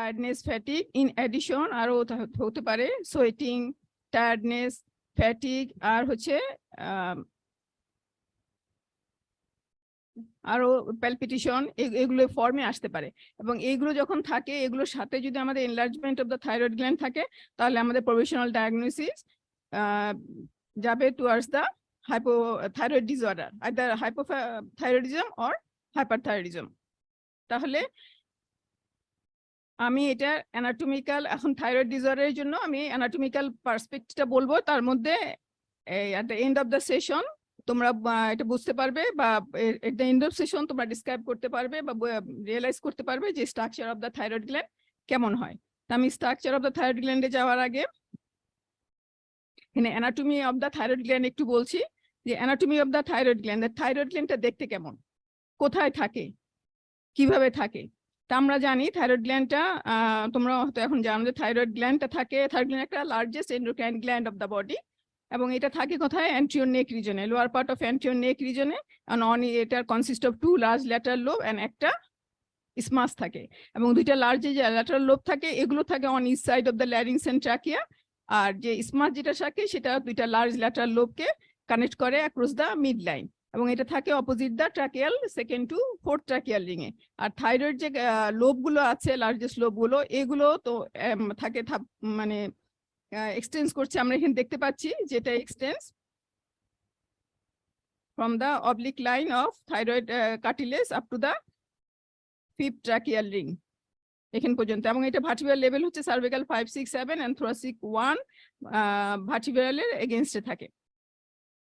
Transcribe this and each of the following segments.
Tiredness, fatigue, in addition আরো হতে পারে সোয়েটিং, টায়ার্ডনেস, ফ্যাটিক, আর হচ্ছে আরো প্যালপিটেশন, এগুলো ফর্মে আসতে পারে। এবং এইগুলো যখন থাকে, এগুলোর সাথে যদি আমাদের enlargement of the thyroid gland থাকে, তাহলে আমাদের প্রভিশনাল ডায়াগনোসিস যাবে towards the hypothyroid disorder, either hypothyroidism or hyperthyroidism. তাহলে আমি এটা অ্যানাটমিক্যাল, এখন থাইরয়েড ডিসঅর্ডারের জন্য আমি অ্যানাটমিক্যাল পার্সপেক্টিভটা বলবো। তার মধ্যে at the end of the session তোমরা এটা বুঝতে পারবে, বা at the end of session তোমরা ডিসক্রাইব করতে পারবে বা রিয়েলাইজ করতে পারবে যে structure of the thyroid gland কেমন হয়। তা আমি স্ট্রাকচার অফ দ্য থাইরয়েড গ্ল্যান্ডে যাওয়ার আগে এখানে anatomy of the thyroid gland একটু বলছি, যে anatomy of the thyroid gland, thyroid গ্ল্যান্ডটা দেখতে কেমন, কোথায় থাকে, কিভাবে থাকে। তা আমরা জানি থাইরয়েড গ্ল্যান্ডটা, তোমরা হয়তো এখন জানো যে থাইরয়েড গ্ল্যান্ডটা থাকে, থাইরয়েড গ্ল্যান্ড একটা largest endocrine gland of the body, এবং এটা থাকে কোথায়, অ্যান্টিরিয়র নেক রিজনে, lower part of anterior neck রিজনে। এটা consist of 2 large lateral lobe and একটা ইসমাস থাকে, এবং 2টা লার্জ যে ল্যাটারাল লোব থাকে এগুলো থাকে on each side of the larynx and trachea, আর যে ইসমাস যেটা থাকে সেটা 2টা লার্জ ল্যাটারাল লোবকে কানেক্ট করে অ্যাক্রস দ্য মিড লাইন, এবং এটা থাকে opposite the tracheal 2nd to 4th tracheal ring এ। আর থাইরয়েড যে লোবগুলো আছে, লার্জেস্ট লোবগুলো, এগুলো তো থাকে মানে এক্সটেন্স করছে, আমরা এখানে দেখতে পাচ্ছি যেটা extends from the oblique line of thyroid cartilage up to the 5th tracheal ring এখান পর্যন্ত, এবং এটা ভার্টিব্রাল লেভেল হচ্ছে সার্ভিক্যাল 5, 6, 7 এন্ড থোরাসিক 1 ভার্টিব্রালের এগেইনস্টে থাকে।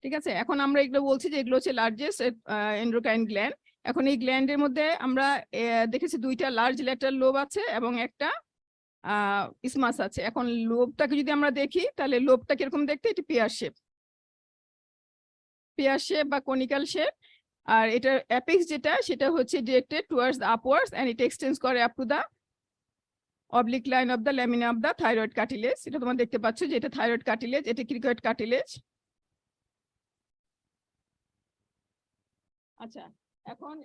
ঠিক আছে, এখন আমরা এগুলো বলছি যে এগুলো হচ্ছে লার্জেস্ট এন্ডোক্রাইন গ্ল্যান্ড। এখন এই গ্ল্যান্ডের মধ্যে আমরা দেখেছি 2টা লার্জ ল্যাটারাল লোব আছে এবং একটা ইসমাস আছে। এখন লোবটাকে যদি আমরা দেখি, তাহলে লোবটা কিরকম দেখতে, এটা পেয়ার শেপ বা কনিক্যাল শেপ, আর এটার অ্যাপেক্স যেটা সেটা হচ্ছে directed towards the upwards and it extends করে up to the oblique line of the lamina of the thyroid cartilage. এটা তোমরা দেখতে পাচ্ছ যে এটা থাইরয়েড কার্টিলেজ, এটা ক্রিকয়েড কার্টিলেজ। আচ্ছা, এখন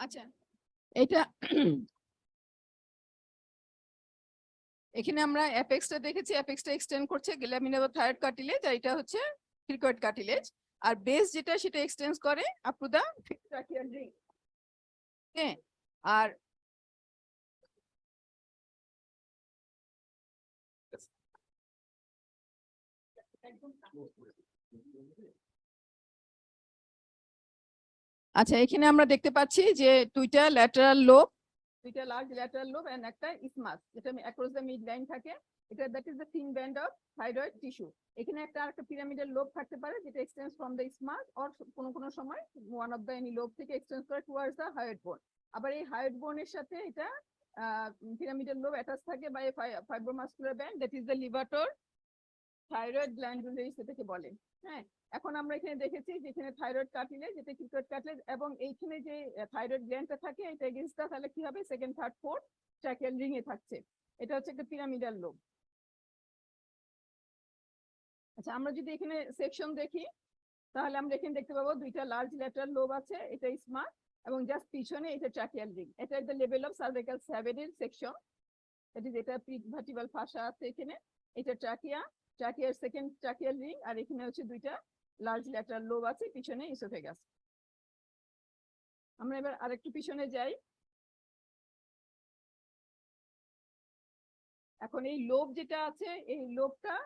আচ্ছা এটা এখানে আমরা অ্যাপেক্সটা দেখেছি, অ্যাপেক্সটা এক্সটেন্ড করছে ল্যামিনা অফ থাইরয়েড কার্টিলেজ, আর এটা হচ্ছে ক্রিকয়েড কার্টিলেজ, আর বেস যেটা সেটা এক্সটেন্স করে up to the 5th tracheal ring. হ্যাঁ, আর আচ্ছা, এখানে আমরা দেখতে পাচ্ছি যে 2টা ল্যাটারাল লোব, 2টা লার্জ ল্যাটারাল লোব এন্ড একটা ইসমাস, যেটা অ্যাক্রস দ্য মিড লাইন থাকে। এটা that is the thin band of thyroid tissue. এখানে একটা আরেকটা পিরামিডাল লোব থাকতে পারে যেটা extends from the isthmus, or কোনো সময় one of the any lobe থেকে এক্সটেন্স করে টুয়ার্ডস দ্য হায়োইড বোন। আবার এই হায়োইড বোনের সাথে এটা পিরামিডাল লোব অ্যাটাচ থাকে by fibromuscular band, that is the levator thyroid glandularis এটাকে বলে। হ্যাঁ, এখন আমরা এখানে দেখেছি যে এখানে থাইরয়েড কার্টিলেজ, এটা ক্রিকয়েড কার্টিলেজ, এবং এইখানে যে থাইরয়েড গ্ল্যান্ডটা থাকে এটা এগেইনস্টটা তাহলে কি হবে, 2nd, 3rd, 4th tracheal ring এ থাকছে। এটা হচ্ছে একটা পিরামিডাল লোব। আচ্ছা, আমরা যদি এখানে সেকশন দেখি, তাহলে আমরা এখানে দেখতে পাবো 2টা লার্জ ল্যাটারাল লোব আছে, এটা স্মার্ট, এবং জাস্ট পিছনে এটা ট্রাকিয়াল রিং। এটা দ্য লেভেল অফ সার্ভিক্যাল 7 এর সেকশন, দ্যাট ইজ এটা প্রিভার্টিব্রাল ফাসা আছে এখানে, এটা ট্রাকিয়ার 2nd ট্রাকিয়াল রিং, আর এখানে হচ্ছে 2টা লার্জ ল্যাটারাল লোব আছে, পিছনে ইসোফেগাস। আমরা এবার আরেকটু পিছনে যাই। এখন এই লোব যেটা আছে, এই লোবটা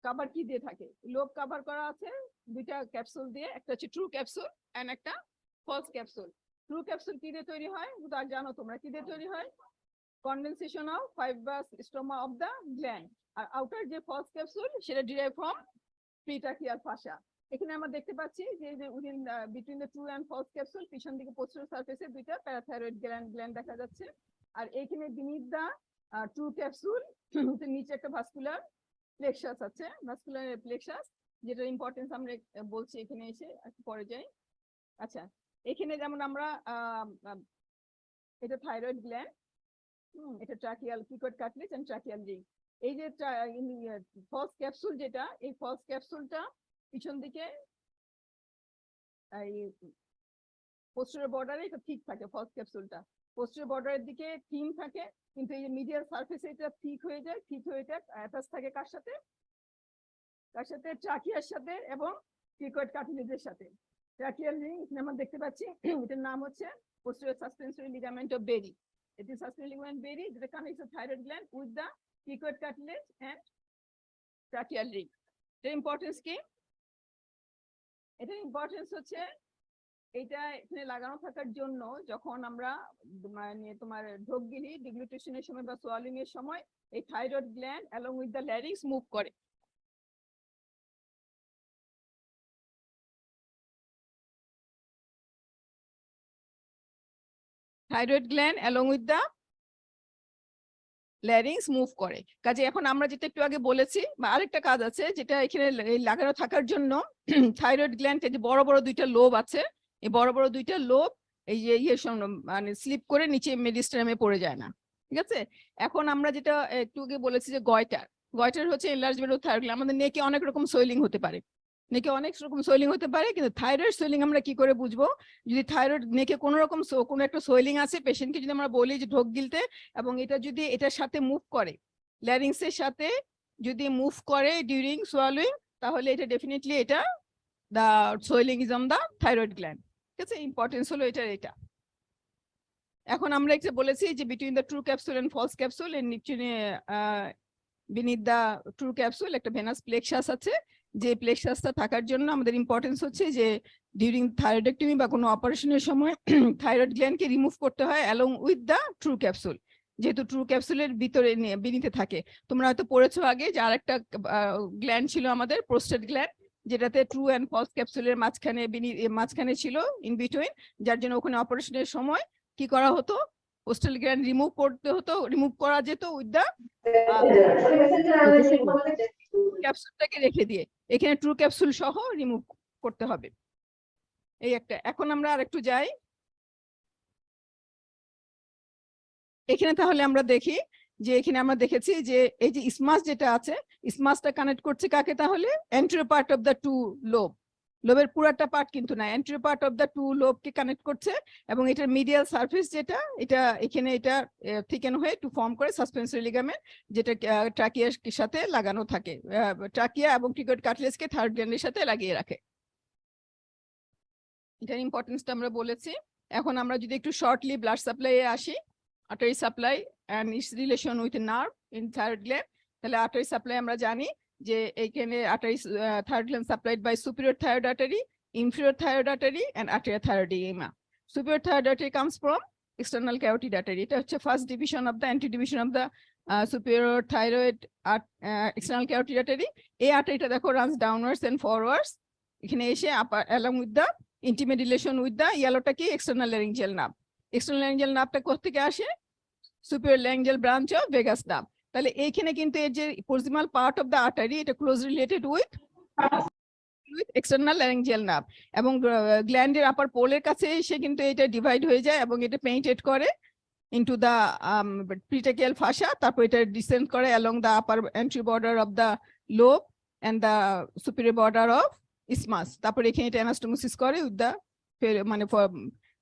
কভার কি দিয়ে থাকে, লোব কভার করা আছে 2টা ক্যাপসুল দিয়ে, একটা হচ্ছে ট্রু ক্যাপসুল এন্ড একটা ফলস ক্যাপসুল। ট্রু ক্যাপসুল কি দিয়ে তৈরি হয়, আর জানো তোমরা কি দিয়ে তৈরি হয়, condensation of fibrous stroma of the gland. আর আউটার যে ফলস ক্যাপসুল সেটা ডিরাইভ ফ্রম প্রিট্রাকিয়াল ফাসা। এখানে আমরা দেখতে পাচ্ছি যে within between the true and false capsule পিছন দিকে পোস্টেরিয়র সারফেসে 2টা প্যারাথাইরয়েড গ্ল্যান্ড দেখা যাচ্ছে। আর এখানে বিনিথ দা ট্রু ক্যাপসুল নিচে একটা ভাস্কুলার প্লেক্সাস আছে, ভাস্কুলার প্লেক্সাস, যেটার ইম্পর্টেন্স আমরা বলছি এখানে এসে একটু পরে যাই। আচ্ছা, এখানে যেমন আমরা এটা থাইরয়েড গ্ল্যান্ড, এটা ট্রাকিয়াল পিকট কাটলেজ এন্ড ট্রাকিয়াল রিং। এই যে ফলস ক্যাপসুল, যেটা এই ফলস ক্যাপসুলটা পিছন দিকে এই পোস্টেরিয়র বর্ডারে এটা ঠিক থাকে। ফলস ক্যাপসুলটা পোস্টেরিয়র বর্ডারের দিকে থিন থাকে, কিন্তু এই যে মিডিয়াল সারফেসে এটা ঠিক হয়ে যায়। ঠিক হয়ে এটা অ্যাটাচ থাকে কার সাথে? ট্রাকিয়ার সাথে এবং পিকট কার্টিলেজের সাথে। ট্রাকিয়াল রিং এখানে আমরা দেখতে পাচ্ছি, এটার নাম হচ্ছে posterior suspensory ligament of Berry. It is suspensory ligament Berry that connects the thyroid gland with the cricoid cartilage and tracheal ring. এটার ইম্পর্টেন্স কি? এটার ইম্পর্টেন্স হচ্ছে এটা এখানে লাগানো থাকার জন্য যখন আমরা মানে তোমার ঢোক গিলি ডিগ্লুটেশনের সময় বা সোয়ালিং এর সময় এই thyroid gland along with the larynx move করে। Thyroid gland along with the larynx move করে। কাজে এখন আমরা যেটা একটু আগে বলেছি, বা আরেকটা কাজ আছে যেটা এখানে লাগানো থাকার জন্য থাইরয়েড গ্ল্যান্ড যে বড় বড় দুইটা লোব আছে, এই বড় বড় দুইটা লোব এই যে মানে স্লিপ করে নিচে মেডিস্টামে পড়ে যায় না। ঠিক আছে, এখন আমরা যেটা একটু আগে বলেছি যে গয়টার হচ্ছে এনলার্জমেন্ট অফ থাইরয়েড গ্ল্যান্ড। আমাদের নেকে অনেক রকম সোয়েলিং হতে পারে, নেকে অনেক রকম সোয়েলিং হতে পারে, কিন্তু থাইরয়েড সোয়েলিং আমরা কি করে বুঝবো? যদি থাইরয়েড নেকে কোনো রকম কোনো একটা সোয়েলিং আছে, পেশেন্টকে যদি আমরা বলি যে ঢোক গিলতে, এবং এটা যদি এটার সাথে মুভ করে, ল্যারিংসের সাথে যদি মুভ করে ডিউরিং সোয়ালিং, তাহলে এটা ডেফিনেটলি এটা the swelling is on the thyroid gland. ঠিক আছে, ইম্পর্টেন্স হলো এটা। এখন আমরা একটা বলেছি যে between the true capsule and false capsule এর নিচে বিনিথ দা ট্রু ক্যাপসুল একটা ভেনাস প্লেক্সাস আছে। যে প্লেক্সাসটা থাকার জন্য আমাদের ইম্পর্টেন্স হচ্ছে যে ডিউরিং থাইরয়েডেক্টমি বা কোনো অপারেশনের সময় থাইরয়েড গ্ল্যান্ডকে রিমুভ করতে হয় along with the true capsule, যেহেতু ট্রু ক্যাপসুলের ভিতরে বিনিতে থাকে। তোমরা হয়তো পড়েছো আগে যে আরেকটা গ্ল্যান্ড ছিল আমাদের প্রোস্টেট গ্ল্যান্ড, যেটাতে ট্রু অ্যান্ড ফলস ক্যাপসুলের মাঝখানে ছিল ইন বিটুইন, যার জন্য ওখানে অপারেশনের সময় কি করা হতো? পোস্টাল গ্ল্যান্ড রিমুভ করতে হতো, রিমুভ করা যেত উইথ দা ক্যাপসুলটাকে রেখে দিয়ে। এখানে ট্রু ক্যাপসুল সহ রিমুভ করতে হবে। এই একটা। এখন আমরা আরেকটু যাই, এখানে তাহলে আমরা দেখি যে এখানে আমরা দেখেছি যে এই যে ইসমাস যেটা আছে, ইসমাসটা কানেক্ট করছে কাকে? তাহলে anterior part of the two lobe, লোবের পুরাটা পার্ট কিন্তু না, anterior part of the two লোবকে কানেক্ট করছে, এবং এটার মিডিয়াল সারফেস যেটা এটা এখানে এটা থিকেন হয়ে টু ফর্ম করে সাসপেন্সরি লিগামেন্ট, যেটা ট্রাকিয়ার সাথে লাগানো থাকে। ট্রাকিয়া এবং ক্রিকট কার্টিলেজকে থাইরয়েড গ্ল্যান্ডের সাথে লাগিয়ে রাখে। এটার ইম্পর্টেন্সটা আমরা বলেছি। এখন আমরা যদি একটু শর্টলি ব্লাড সাপ্লাইয়ে আসি, artery supply and its relation with nerve in thyroid gland, তাহলে artery supply আমরা জানি যে এইখানে artery thyroid gland supplied by superior thyroid artery, inferior thyroid artery and arterial thyroidema. Superior thyroid artery comes from external carotid artery. এটা হচ্ছে first division of the anti-division of the superior thyroid external carotid artery. এই আর্টারিটা দেখো runs downwards and forwards, এখানে এসে along with the intimate relation with the yellowটা কি external laryngeal nerve. External laryngeal নার্ভটা কোথা থেকে আসে? Superior laryngeal branch of vagus nerve. তাহলে এইখানে কিন্তু এর যে proximal part of the artery, এটা close related with external laryngeal nerve, এবং গ্ল্যান্ডের আপার পোলের কাছে এসে কিন্তু এটা ডিভাইড হয়ে যায় এবং এটা পেইন্টেড করে ইনটু দা প্রিটেকিয়াল ফাসা, তারপর এটা ডিসেন্ড করে along the upper entry border of the lobe and the superior border of isthmus, তারপর এখানে এটা অ্যানাস্টোমোসিস করে উইথ দা মানে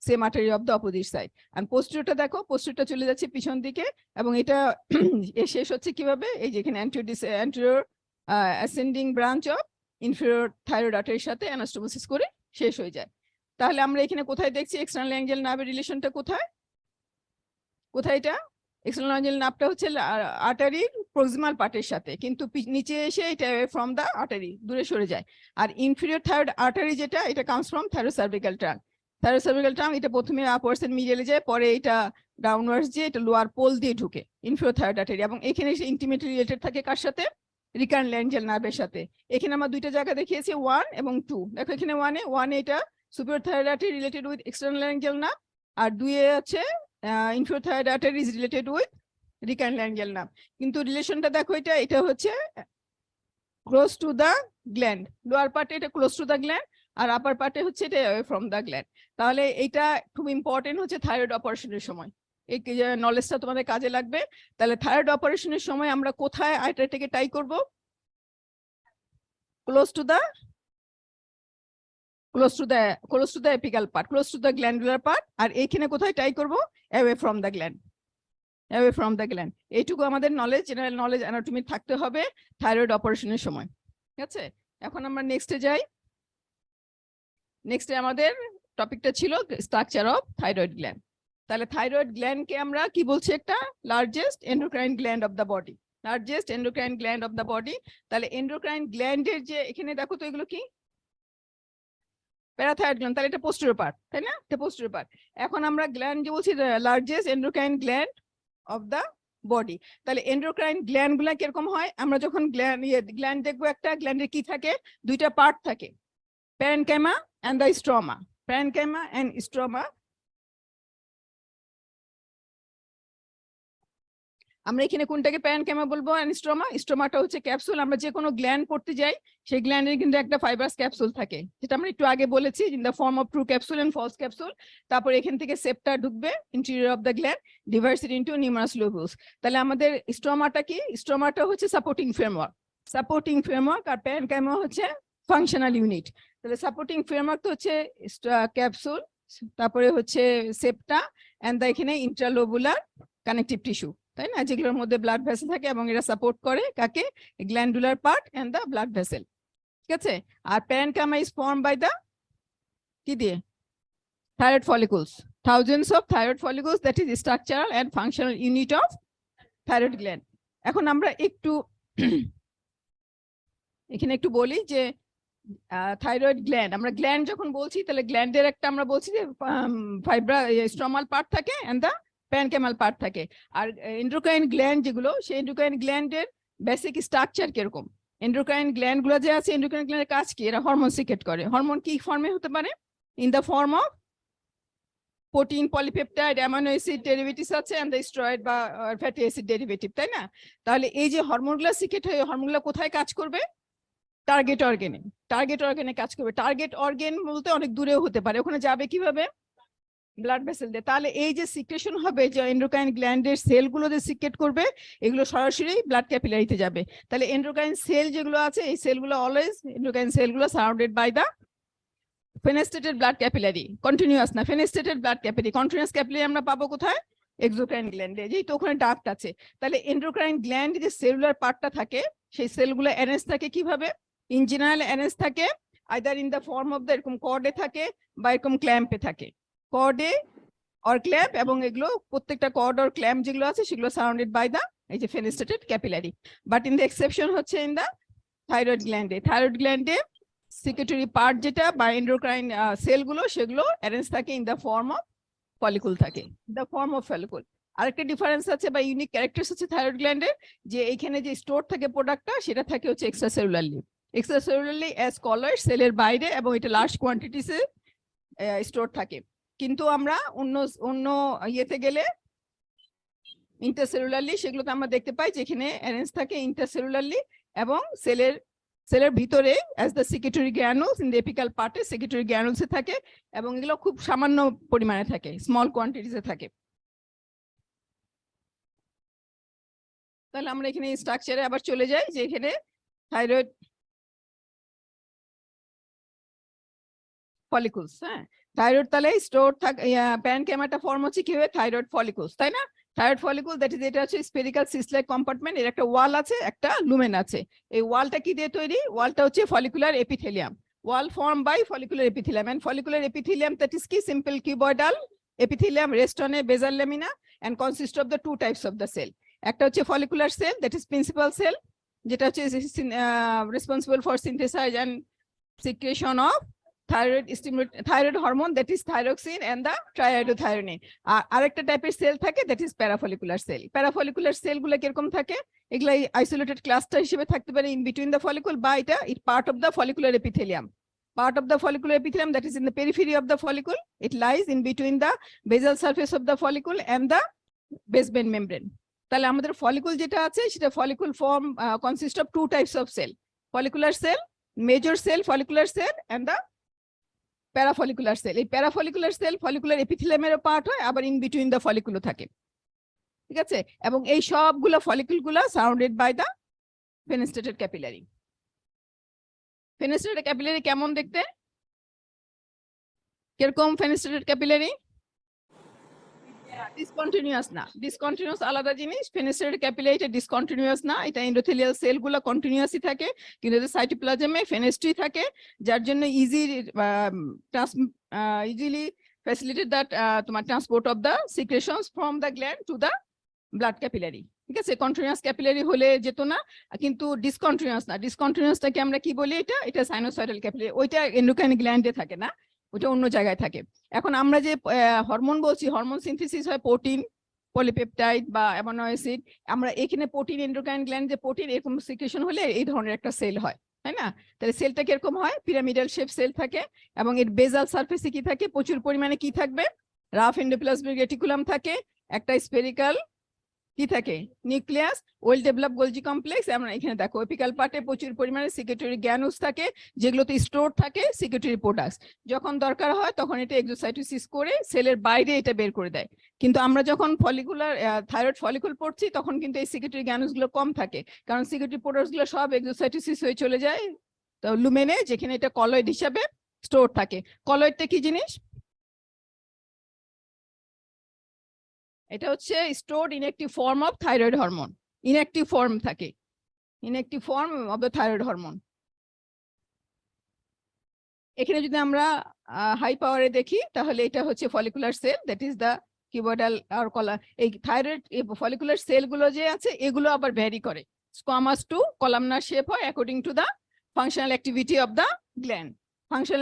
same artery of the opposite side. আর পোস্টেরিয়রটা দেখো, পোস্টেরিয়রটা চলে যাচ্ছে পিছন দিকে, এবং এটা শেষ হচ্ছে কিভাবে? এই যে এখানে anterior ascending branch of inferior thyroid আর্টারির সাথে অ্যানাস্টোমোসিস করে শেষ হয়ে যায়। তাহলে আমরা এখানে কোথায় দেখছি এক্সটার্নাল ল্যারিঞ্জিয়াল নার্ভের রিলেশনটা কোথায়? এটা এক্সটার্নাল ল্যারিঞ্জিয়াল নার্ভটা হচ্ছে আর্টারির প্রক্সিমাল পার্টের সাথে, কিন্তু নিচে এসে এটা ফ্রম দা আর্টারি দূরে সরে যায়। আর ইনফেরিয়র থাইরয়েড আর্টারি যেটা, এটা কামস ফ্রম থাইরোসার্ভিক্যাল ট্রাঙ্ক। থাইরোসার্ভিক্যাল ট্রাঙ্ক এটা প্রথমে আপওয়ার্ডস এন্ড মিডিয়ালে যায়, পরে এটা ডাউনওয়ার্ডস যে এটা লোয়ার পোল দিয়ে ঢুকে ইনফেরিয়র থাইরয়েড আর্টারি, এবং এখানে এসে ইন্টিমেটলি রিলেটেড থাকে কার সাথে? রিকারেন্ট ল্যারিঞ্জিয়াল নার্ভের সাথে। এখানে আমরা দুইটা জায়গা দেখিয়েছি 1 এবং 2। দেখো এখানে 1 এটা superior thyroid artery related with external laryngeal nerve, আর 2 আছে inferior thyroid artery is related with recurrent laryngeal nerve. কিন্তু রিলেশনটা দেখো এটা হচ্ছে close to the gland, lower পার্টে এটা ক্লোজ টু দা গ্ল্যান্ড, আর আপার পার্টে হচ্ছে এটা অ্যাওয়ে ফ্রম দা গ্ল্যান্ড। তাহলে এটা খুব ইম্পর্টেন্ট হচ্ছে থাইরয়েড অপারেশনের সময়। এই নলেজটা তোমাদের কাজে লাগবে। তাহলে থাইরয়েড অপারেশনের সময় আমরা কোথায় আইটারটাকে টাই করব? Close to the apical part, close to the glandular part. আর এইখানে কোথায় টাই করব? Away from the gland, away from the gland. এইটুকু আমাদের নলেজ, জেনারেল নলেজ অ্যানাটমি থাকতে হবে থাইরয়েড অপারেশনের সময়। ঠিক আছে, এখন আমরা নেক্সটে যাই। নেক্সটে আমাদের টপিকটা ছিল স্ট্রাকচার অফ থাইরয়েড গ্ল্যান্ড। তাহলে থাইরয়েড গ্ল্যান্ডকে আমরা কি বলছি? একটা largest endocrine gland of the body, largest endocrine gland of the body. তাহলে এন্ডোক্রাইন গ্ল্যান্ডের যে এখানে দেখো তো এগুলো কি? প্যারাথাইরয়েড গ্ল্যান্ড, তাহলে এটা পোস্টেরিয়র পার্ট, তাই না? এটা পোস্টেরিয়র পার্ট। এখন আমরা গ্ল্যান্ড যে বলছি largest endocrine gland of the body. তাহলে এন্ডোক্রাইন গ্ল্যান্ড গুলা কিরকম হয়? আমরা যখন গ্ল্যান্ড দেখবো, একটা গ্ল্যান্ডের কি থাকে? দুইটা পার্ট থাকে, parenchyma and the stroma, parenchyma and stroma. আমরা এখানে কোনটাকে প্যারেনকাইমা বলবো এন্ড স্ট্রোমা? স্ট্রোমাটা হচ্ছে ক্যাপসুল। আমরা যে কোনো গ্ল্যান্ড পড়তে যাই, সেই গ্ল্যান্ডের কিন্তু একটা ফাইবারাস ক্যাপসুল থাকে, যেটা আমরা একটু আগে বলেছি, in the form of true capsule and false capsule. তারপর এখান থেকে সেপ্টা ঢুকবে interior of the gland, divides it into numerous lobules. তাহলে আমাদের স্ট্রোমাটা কি? স্ট্রোমাটা হচ্ছে সাপোর্টিং ফ্রেমওয়ার্ক, সাপোর্টিং ফ্রেমওয়ার্ক। আর প্যারেনকাইমা হচ্ছে ফাংশনাল ইউনিট। তাহলে সাপোর্টিং ফ্রেমওয়ার্ক তো হচ্ছে ক্যাপসুল, তারপরে হচ্ছে সেপ্টা এন্ড দ্য এখানে ইন্ট্রালোবুলার কানেকটিভ টিস্যু, তাই না? যেগুলোর মধ্যে ব্লাড ভেসেল থাকে এবং এরা সাপোর্ট করে কাকে? Glandular part and the blood vessel. ঠিক আছে। আর parenchyma is form by the কি দিয়ে? Thyroid follicles, thousands of thyroid follicles, that is structural and functional unit of thyroid gland. এখন আমরা একটু এখানে একটু বলি যে থাইরয়েড গ্ল্যান্ড, আমরা গ্ল্যান্ড যখন বলছি, তাহলে গ্ল্যান্ডের একটা আমরা বলছি যে স্ট্রমাল পার্ট থাকে এন্ড দ্য প্যারেনকাইমাল পার্ট থাকে। আর এন্ডোক্রাইন গ্ল্যান্ড যেগুলো, সেই এন্ডোক্রাইন গ্ল্যান্ডের বেসিক স্ট্রাকচার কিরকম? এন্ডোক্রাইন গ্ল্যান্ড গুলো যে আছে, এন্ডোক্রাইন গ্ল্যান্ডের কাজ কি? এরা হরমোন সিক্রেট করে। হরমোন কি ফর্মে হতে পারে? In the form of protein, polypeptide, amino acid derivatives আছে এন্ড দ্য স্টেরয়েড বা ফ্যাটি অ্যাসিড ডেরিভেটিভ, তাই না? তাহলে এই যে হরমোনগুলো সিক্রেট হয়ে, হরমোনগুলো কোথায় কাজ করবে? টার্গেট অর্গানে, টার্গেট অর্গানে কাজ করবে। টার্গেট অর্গান বলতে অনেক দূরেও হতে পারে, ওখানে যাবে কিভাবে? ব্লাড ভেসেল দিয়ে। তাহলে এই যে সিক্রেশন হবে, যে এন্ডোক্রাইন গ্ল্যান্ডের সেলগুলো যে সিক্রেট করবে, এগুলো সরাসরি ব্লাড ক্যাপিলারিতে যাবে। তাহলে এন্ডোক্রাইন সেল যেগুলো আছে, এই সেলগুলো অলওয়েজ, এন্ডোক্রাইন সেলগুলো surrounded by the fenestrated blood capillary, continuous না, fenestrated blood capillary. Continuous capillary আমরা পাবো কোথায়? এক্সোক্রাইন গ্ল্যান্ডে, যেহেতু ওখানে ডাক্ট আছে। তাহলে এন্ডোক্রাইন গ্ল্যান্ড যে সেলুলার পার্টটা থাকে, সেই সেলগুলো অ্যারেঞ্জ থাকে কিভাবে? ইন জেনারেল অ্যারেঞ্জ থাকে either in the form of the এরকম কর্ডে থাকে বা এরকম ক্ল্যাম্পে থাকে, কর্ডে অর ক্ল্যাম্প। এবং এগুলো প্রত্যেকটা কর্ড অর ক্ল্যাম্প যেগুলো আছে, সেগুলো সারাউন্ডেড বাই দা এই যে fenestrated capillary. But in the exception হচ্ছে ইন দ্য থাইরয়েড গ্ল্যান্ডে। থাইরয়েড গ্ল্যান্ডে সিক্রেটরি পার্ট যেটা বা এন্ডোক্রাইন সেলগুলো, সেগুলো অ্যারেঞ্জ থাকে in the form of follicle থাকে, দ্য ফর্ম অফ ফলিকুল। আরেকটা ডিফারেন্স আছে বা ইউনিক ক্যারেক্টার্স আছে থাইরয়েড গ্ল্যান্ডের, যে এইখানে যে স্টোর থাকে প্রোডাক্টটা, সেটা থাকে হচ্ছে এক্সট্রাসেলুলারলি, এক্সট্রাসেলুলারলি অ্যাজ কলয়েড, সেলের বাইরে, এবং এটা লার্জ কোয়ান্টিটিসে স্টোর থাকে। কিন্তু আমরা অন্য অন্য ইয়েতে গেলে ইন্টারসেলুলারলি, সেগুলোতে আমরা দেখতে পাই যেখানে অ্যারেঞ্জ থাকে ইন্টারসেলুলারলি, এবং সেলের ভিতরে as the secretory গ্র্যানুলস in the apical পার্টে সিক্রেটরি গ্র্যানুলসে থাকে, এবং এগুলো খুব সামান্য পরিমাণে থাকে, স্মল কোয়ান্টিটিসে থাকে। তাহলে আমরা এখানে স্ট্রাকচারে আবার চলে যাই, যে এখানে থাইরয়েড ফলিকুলস, হ্যাঁ, থাইরয়েড তাহলে স্টোর থাকে, প্যারেনকাইমাটা ফর্ম হচ্ছে কি হবে? থাইরয়েড ফলিকুলস, তাই না? থাইরয়েড ফলিকুল, দ্যাট ইজ, এটা হচ্ছে স্ফেরিক্যাল সিস্ট লাইক কম্পার্টমেন্ট, এর একটা ওয়াল আছে, একটা লুমেন আছে। এই ওয়ালটা কি দিয়ে তৈরি? ওয়ালটা হচ্ছে follicular epithelium, wall form by follicular epithelium. And follicular epithelium, that is কি? Simple cuboidal epithelium rest on a basal lamina and consist of the two types of the cell. একটা হচ্ছে follicular cell, that is principal cell, যেটা হচ্ছে responsible for synthesis and secretion of thyroid hormone, that is thyroxine and the triiodothyronine. আরেকটা টাইপের sell থাকে, that is parafollicular cell. Parafollicular cell গুলো কিরকম থাকে? এগুলা isolated cluster হিসেবে থাকতে পারে in between the follicle, বা এটা part of the follicular epithelium. Part of the follicular epithelium, that is in the periphery of the follicle. It lies in between the basal surface of the follicle and the basement membrane. তাহলে আমাদের follicle যেটা আছে, সেটা follicle form consist of two types of cell: follicular cell, major cell follicular cell, and the parafollicular cell. এই parafollicular cell follicular epithelium এর part হয়, আবার in between the follicle থাকে। ঠিক আছে, এবং এই সবগুলো ফলিকল গুলা surrounded by the fenestrated capillary. Fenestrated capillary কেমন দেখতে, কিরকম ফেনেস্ট্রেটেড ক্যাপিলারি? ডিসকন্টিনিউয়াস না, ডিসকন্টিনিউয়াস আলাদা জিনিস, ফেনেস্ট্রেটেড ক্যাপিলারি এটা ডিসকন্টিনিউয়াস না, এটা এন্ডোথেলিয়াল সেল গুলো কন্টিনিউয়াসই থাকে, কিন্তু এদের সাইটোপ্লাজমে ফেনেস্ট্রি থাকে, যার জন্য ইজিলি ফ্যাসিলিটেট দ্যাট তোমার transport of the সিক্রেশনস from the gland to the blood capillary. ঠিক আছে, কন্টিনিউয়াস ক্যাপিলারি হলে যেত না, কিন্তু ডিসকন্টিনিউয়াস না, ডিসকন্টিনিউয়াসটাকে আমরা কি বলি, এটা সাইনোসয়েডাল ক্যাপিলারি, ওইটা এন্ডোক্রাইন গ্ল্যান্ডে থাকে না, ওটা অন্য জায়গায় থাকে। এখন আমরা যে হরমোন বলছি, হরমোন সিনথেসিস হয় প্রোটিন, পলিপেপটাইড বা অ্যামিনো অ্যাসিড, আমরা এখানে প্রোটিন, এন্ডোক্রাইন গ্ল্যান্ড যে প্রোটিন এরকম সিক্রেশন হলে এই ধরনের একটা সেল হয়, তাই না? তাহলে সেলটা কিরকম হয়, পিরামিডাল শেপ সেল থাকে, এবং এর বেজাল সারফেসে কি থাকে, প্রচুর পরিমাণে কি থাকবে, রাফ এন্ডোপ্লাজমিক রেটিকুলাম থাকে, একটা স্পেরিক্যাল কি থাকে nucleus, well develop Golgi complex, আমরা এখানে দেখো এপিক্যাল পার্টে প্রচুর পরিমাণে সিক্রেটরি গ্যানুস থাকে, যেগুলোতে স্টোর থাকে সিক্রেটরি প্রোডাক্টস, যখন দরকার হয় তখন এটা এক্সোসাইটোসিস করে সেলের বাইরে এটা বের করে দেয়। কিন্তু আমরা যখন ফলিকুলার থাইরয়েড ফলিকুল পড়ছি তখন কিন্তু এই সিক্রেটরি গ্যানুস গুলো কম থাকে, কারণ সিক্রেটরি প্রোডাক্টস গুলো সব এক্সোসাইটোসিস হয়ে চলে যায় লুমেনে, যেখানে এটা কলয়েড হিসাবে স্টোর থাকে। কলয়েডটা কি জিনিস, এটা হচ্ছে stored inactive form of thyroid hormone, inactive form থাকে, inactive form of the thyroid hormone. এখানে যদি আমরা হাই পাওয়ারে দেখি তাহলে এটা হচ্ছে follicular cell, that is the cuboidal আর কলা। এই থাইরয়েড ফলিকুলার সেল গুলো যে আছে এগুলো আবার ভ্যারি করে, স্কোয়ামাস টু কলামনার শেপ হয় according to the functional activity of the gland. Function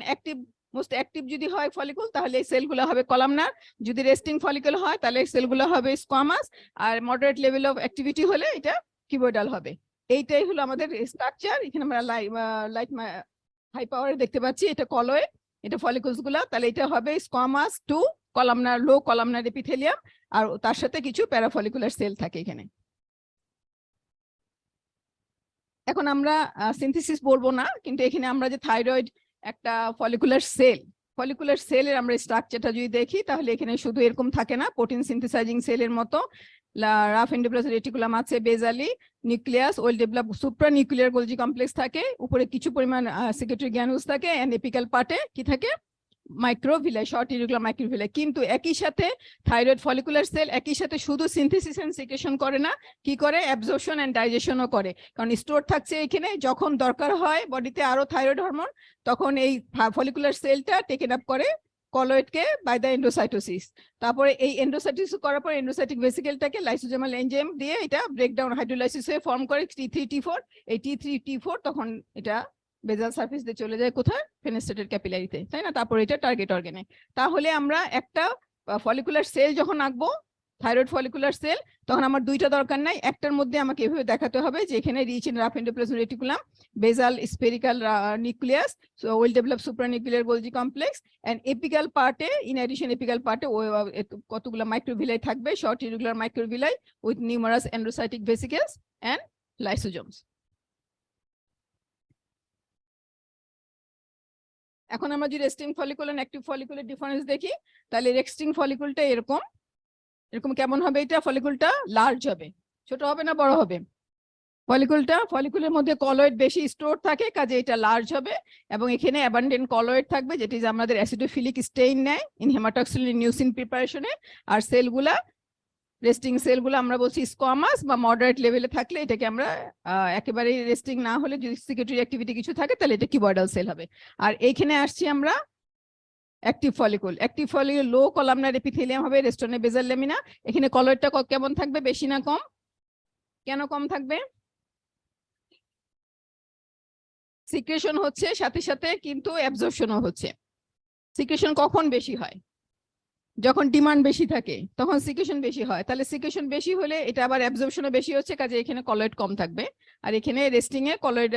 active, most active যদি হয় ফলিকুল তাহলে এই সেলগুলো হবে কলামনার, যদি রেস্টিং ফলিকুল হয় তাহলে সেলগুলো হবে স্কোয়ামাস, আর মডারেট লেভেল অফ অ্যাক্টিভিটি হলে এটা কিউবয়েডাল হবে। এইটাই হলো আমাদের স্ট্রাকচার। এখানে আমরা লাইট হাই পাওয়ারে দেখতে পাচ্ছি এটা কলয়েড, এটা ফলিকলস গুলা, তাহলে এটা হবে স্কোয়ামাস টু কলামনার, লো কলামনার এপিথেলিয়াম, আর তার সাথে কিছু প্যারাফলিকুলার সেল থাকে এখানে। এখন আমরা সিনথেসিস বলবো না, কিন্তু এখানে আমরা যে থাইরয়েড একটা ফলিকুলার সেলের আমরা স্ট্রাকচারটা যদি দেখি তাহলে এখানে শুধু এরকম থাকে না, প্রোটিন সিনথেসাইজিং সেলের মতো রাফ এন্ডোপ্লাজমিক রেটিকুলাম আছে, basally nucleus, well develop supra nuclear Golgi complex থাকে, উপরে কিছু পরিমাণ সিক্রেটরি গ্যানুস থাকে, এন্ড এপিক্যাল পার্টে কি থাকে, মাইক্রোভিলাই, শর্ট ইরিকুলার মাইক্রোভিলাই। কিন্তু একই সাথে থাইরয়েড ফলিকুলার সেল একই সাথে শুধু সিনথেসিস এন্ড সিক্রেশন করে না, কি করে, অ্যাবজর্পশন এন্ড ডাইজেশনও করে, কারণ স্টোর থাকছে এখানে, যখন দরকার হয় বডিতে আরো থাইরয়েড হরমোন তখন এই ফলিকুলার সেলটা টেকেন আপ করে কলয়েডকে বাই দ্য এন্ডোসাইটোসিস। তারপরে এই এন্ডোসাইটোসিস করার পর এন্ডোসাইটিক ভেসিকেলটাকে লাইসোজোমাল এনজাইম দিয়ে এটা ব্রেকডাউন হাইড্রোলাইসিস হয়ে ফর্ম করে T3 T4, এই T3 T4 তখন এটা বেজাল সারফেস দিয়ে চলে যায় কোথায়, ফেনেস্ট্রেটেড ক্যাপিলারিতে, তাই না? তারপর এটা টার্গেট অর্গানে। তাহলে আমরা একটা ফলিকুলার সেল যখন আঁকবো, থাইরয়েড ফলিকুলার সেল, তখন আমার দুইটা দরকার নাই, একটার মধ্যে আমাকে এভাবে দেখাতে হবে যে এখানে rich in rough endoplasmic reticulum, basal spherical nucleus, so well develop supranuclear Golgi complex, and apical পার্টে, ইন অ্যাডিশন এপিক্যাল পার্টে কতগুলো মাইক্রোভিলাই থাকবে, short irregular microvilli with numerous endocytic vesicles and lysosomes. এখন আমরা যদি রেস্টিং ফলিকুল এন্ড অ্যাক্টিভ ফলিকুলের difference দেখি, তাহলে রেস্টিং ফলিকুলটা এরকম এরকম কেমন হবে, এটা ফলিকুলটা লার্জ হবে, ছোট হবে না বড় হবে, ফলিকুলের মধ্যে কলয়েড বেশি স্টোর থাকে, কাজে এটা লার্জ হবে, এবং এখানে অ্যাবান্ডেন্ট কলয়েড থাকবে, যেটি আমাদের অ্যাসিডোফিলিক স্টেইন নেয় ইন হেমাটোক্সিলিন নিউসিন প্রিপারেশনে, আর সেলগুলা রেস্টিং সেলগুলো আমরা বলছি স্কোয়ামাস বা মডারেট লেভেলে থাকলে এটাকে আমরা একেবারে রেস্টিং না হলে যদি সিক্রেটরি অ্যাক্টিভিটি কিছু থাকে তাহলে এটা কিউবয়েডাল সেল হবে। আর এইখানে আসছি আমরা অ্যাক্টিভ ফলিকুল লো কলামনার এপিথেলিয়াম হবে, রেস্টনে বেজাল লেমিনা। এখানে কলয়েডটা কেমন থাকবে, বেশি না কম? কেন কম থাকবে? সিক্রেশন হচ্ছে সাথে সাথে কিন্তু অ্যাবজর্পশনও হচ্ছে। সিক্রেশন কখন বেশি হয়, যখন ডিমান্ড বেশি থাকে তখন সিক্রেশন বেশি হয়, তাহলে সিক্রেশন বেশি হলে এটা আবার অ্যাবজর্পশনও বেশি হচ্ছে, কাজে এখানে কলয়েড কম থাকবে। আর এখানে রেস্টিং এ কলয়েড,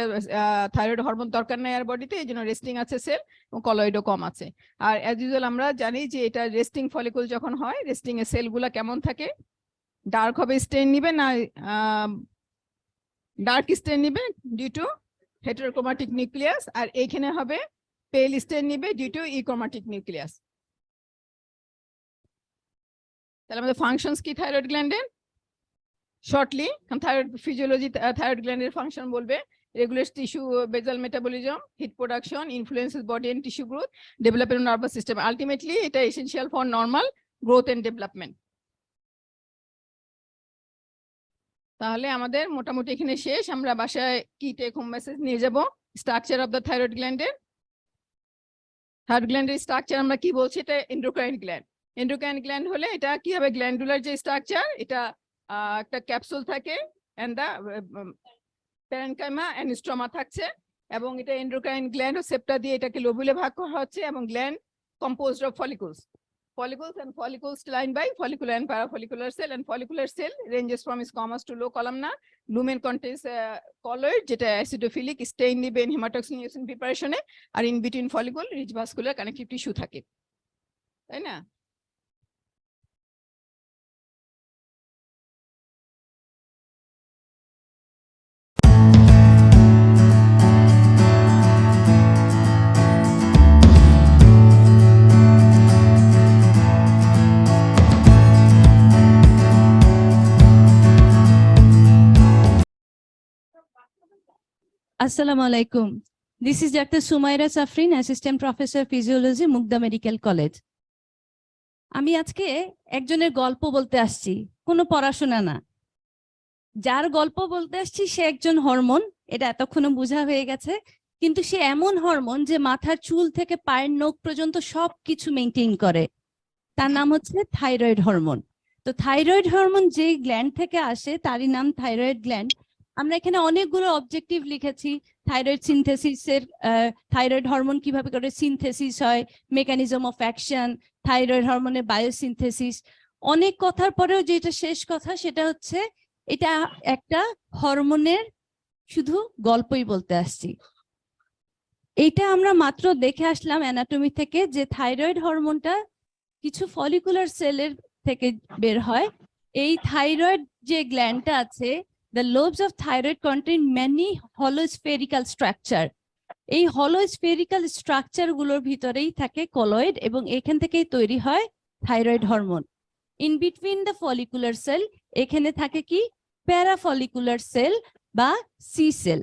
থাইরয়েড হরমোন দরকার নেই আর বডিতে, এই জন্য রেস্টিং আছে সেল এবং কলয়েডও কম আছে। আর অ্যাজ ইউজুয়াল আমরা জানি যে এটা রেস্টিং ফলিকুল যখন হয়, রেস্টিং এর সেলগুলা কেমন থাকে, ডার্ক হবে, স্টেইন নিবে না, ডার্ক স্টেইন নিবে ডিউ টু হেটারোক্রোমাটিক নিউক্লিয়াস, আর এইখানে হবে পেল স্টেইন নিবে ডিউ টু ইক্রোমাটিক নিউক্লিয়াস। তাহলে আমাদের ফাংশনস কি থাইরয়েড গ্ল্যান্ডের? শর্টলি থাইরয়েড ফিজিওলজি, থাইরয়েড গ্ল্যান্ডের ফাংশন বলবে regulates tissue basal metabolism, heat production, influences body and tissue growth, development of nervous system. Ultimately, it is essential for normal growth and development. তাহলে আমাদের মোটামুটি এখানে শেষ। আমরা বাসায় কি টেক হোম মেসেজ নিয়ে যাব? স্ট্রাকচার অফ দ্য থাইরয়েড গ্ল্যান্ডের, থাইরয়েড গ্ল্যান্ডের স্ট্রাকচার আমরা কি বলছি? এটা এন্ডোক্রাইন গ্ল্যান্ড। এন্ডোক্রাইন গ্ল্যান্ড হলে এটা কি হবে? গ্ল্যান্ডুলার যে স্ট্রাকচার, এটা একটা ক্যাপসুল থাকে and the parenchyma and stroma থাকছে, এবং এটা এন্ডোক্রাইন গ্ল্যান্ড ও সেপ্টা দিয়ে এটাকে লোবুলে ভাগ করা হচ্ছে, এবং gland composed of follicles and follicles lined by follicular and parafollicular cell, and follicular cell ranges from squamous to low columnar. Lumen contains colloid যেটা acidophilic, stainly vein hematoxylin eosin preparation এ, আর in between follicle rich vascular connective tissue থাকে, তাই না? Assalamu alaikum. This is Dr. Sumaira Safrin, Assistant Professor Physiology, Mugda Medical College. আমি আজকে একজনের গল্প বলতে আসছি, কোনো পড়াশোনা না। যার গল্প বলতে আসছি সে একজন হরমোন, এটা এতক্ষণে বোঝা হয়ে গেছে, কিন্তু সে এমন হরমোন যে মাথার চুল থেকে পায়ের নখ পর্যন্ত সবকিছু মেইনটেইন করে। তার নাম হচ্ছে থাইরয়েড হরমোন। তো থাইরয়েড হরমোন যে গ্ল্যান্ড থেকে আসে তারই নাম থাইরয়েড গ্ল্যান্ড। আমরা এখানে অনেকগুলো অবজেক্টিভ লিখেছি, থাইরয়েড সিনথেসিসের, থাইরয়েড হরমোন কিভাবে করে সিনথেসিস হয়, মেকানিজম অফ অ্যাকশন, থাইরয়েড হরমোনের বায়োসিনথেসিস। অনেক কথার পরেও যেটা শেষ কথা সেটা হচ্ছে এটা একটা হরমোনের শুধু গল্পই বলতে আসছি। এইটা আমরা মাত্র দেখে আসলাম অ্যানাটমি থেকে যে থাইরয়েড হরমোনটা কিছু ফলিকুলার সেলের থেকে বের হয়। এই থাইরয়েড যে গ্ল্যান্ডটা আছে, the lobes of thyroid contain many hollow spherical structure. এই hollow spherical structure গুলোর ভিতরেই থাকে কলয়েড, এবং এখান থেকেই তৈরি হয় thyroid hormone. In between the follicular cell এখানে থাকে কি? প্যারাফলিকুলার সেল বা C cell.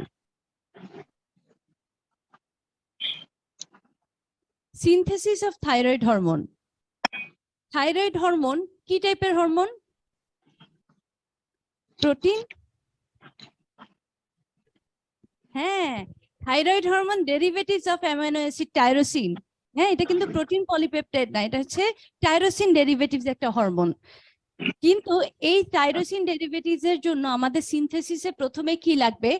Synthesis of thyroid hormone. Thyroid hormone কি টাইপের হরমোন? প্রোটিন? হ্যাঁ, thyroid hormone derivatives of amino acid tyrosine. হ্যাঁ, এটা কিন্তু প্রোটিন পলিপেপটাইড না, এটা হচ্ছে টাইরোসিন ডেরিভেটিভস একটা হরমোন। কিন্তু এই টাইরোসিন ডেরিভেটিভস এর জন্য আমাদের সিনথেসিসে প্রথমে কি লাগবে?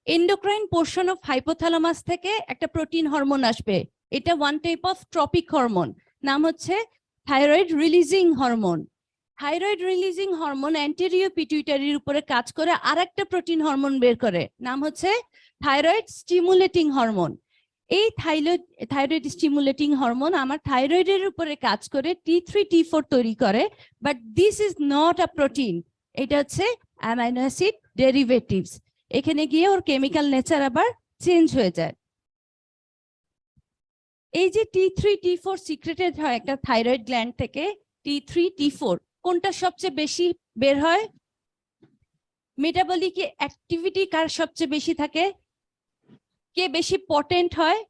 এন্ডোক্রাইন পোর্শন অফ হাইপোথ্যালামাস থেকে একটা প্রোটিন হরমোন আসবে। এটা one type of tropic hormone, নাম হচ্ছে thyroid releasing hormone. Thyroid releasing hormone anterior পিটুইটারির উপরে কাজ করে আরেকটা প্রোটিন হরমোন বের করে, নাম হচ্ছে থাইরয়েড স্টিমুলেটিং হরমোন। এই থাইরয়েড স্টিমুলেটিং হরমোন আমার থাইরয়েডের উপরে কাজ করে T3 T4 তৈরি করে, but this is not a protein, এটা হচ্ছে অ্যামাইনো অ্যাসিড ডেরিভেটিভস। এখানে গিয়ে ওর কেমিক্যাল নেচার আবার চেঞ্জ হয়ে যায়। এই যে T3 T4 সিক্রেটেড হয় একটা থাইরয়েড গ্ল্যান্ড থেকে, T3 T4 কোনটা সবচেয়ে বেশি বের হয়? মেটাবলিক অ্যাক্টিভিটি কার সবচেয়ে বেশি থাকে? কে বেশি পটেন্ট হয়?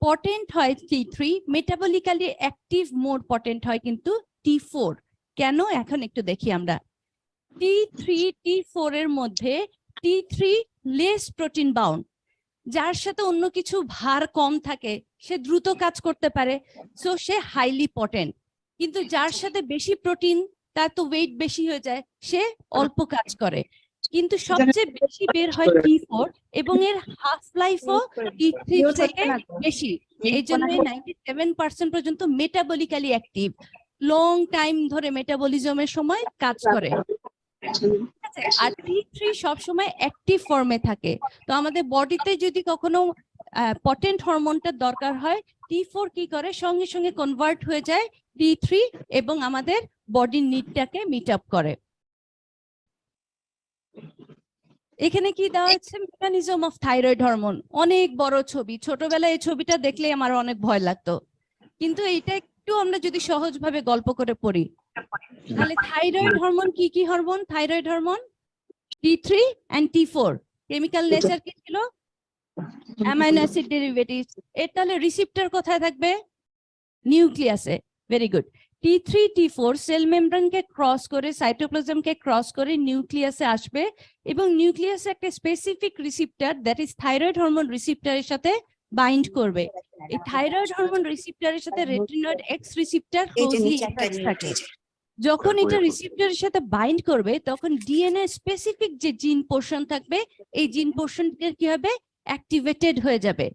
পটেন্ট হয় T3, মেটাবলিক্যালি অ্যাক্টিভ মোর পটেন্ট হয় কিন্তু T4। কেন? এখন একটু দেখি আমরা। T3 T4 এর মধ্যে T3 লেস প্রোটিন বাউন্ড, যার সাথে অন্য কিছু ভার কম থাকে সে দ্রুত কাজ করতে পারে, সো সে হাইলি পটেন্ট। কিন্তু যার সাথে বেশি প্রোটিন, তার তো ওয়েট বেশি হয়ে যায়, সে অল্প কাজ করে। কিন্তু সবচেয়ে বেশি বের হয় T4, এবং এর হাফ লাইফও T3 থেকে বেশি। এই জন্য 97% পর্যন্ত মেটাবলিক্যালি অ্যাক্টিভ, লং টাইম ধরে মেটাবলিজমের সময় কাজ করে। আর T3 সবসময় অ্যাক্টিভ ফর্মে থাকে। তো আমাদের বডিতে যদি কখনো পটেন্ট হরমোনটা দরকার হয়, T4 কি করে? সঙ্গে সঙ্গে কনভার্ট হয়ে যায় T3 এবং আমাদের বডির নিডটাকে মিট আপ করে। এখানে কি দেওয়া হচ্ছে? Mechanism of thyroid hormone. অনেক বড় ছবি, ছোটবেলায় এই ছবিটা দেখলে আমার অনেক ভয় লাগতো, কিন্তু এটা একটু আমরা যদি সহজভাবে গল্প করে পড়ি। তাহলে থাইরয়েড হরমোন কি কি hormone? Thyroid hormone T3 and T4 chemical nature কি ছিল? Amino acid derivatives. এর তাহলে রিসিপ্টর কোথায় থাকবে? নিউক্লিয়াসে। Very good. T3 T4 cell মেমব্রেনকে ক্রস করে সাইটোপ্লাজমকে ক্রস করে নিউক্লিয়াসে আসবে এবং নিউক্লিয়াসে একটা specific receptor that is thyroid hormone রিসিপ্টরের সাথে বাইন্ড করবে। এই থাইরয়েড হরমোন রিসিপ্টরের সাথে retinoid X receptor closely attach থাকে। যখন এটা রিসিপ্টরের সাথে বাইন্ড করবে তখন ডিএনএ স্পেসিফিক যে জিন পোর্শন থাকবে এই জিন পোর্শনটা কি হবে? অ্যাক্টিভেটেড হয়ে যাবে।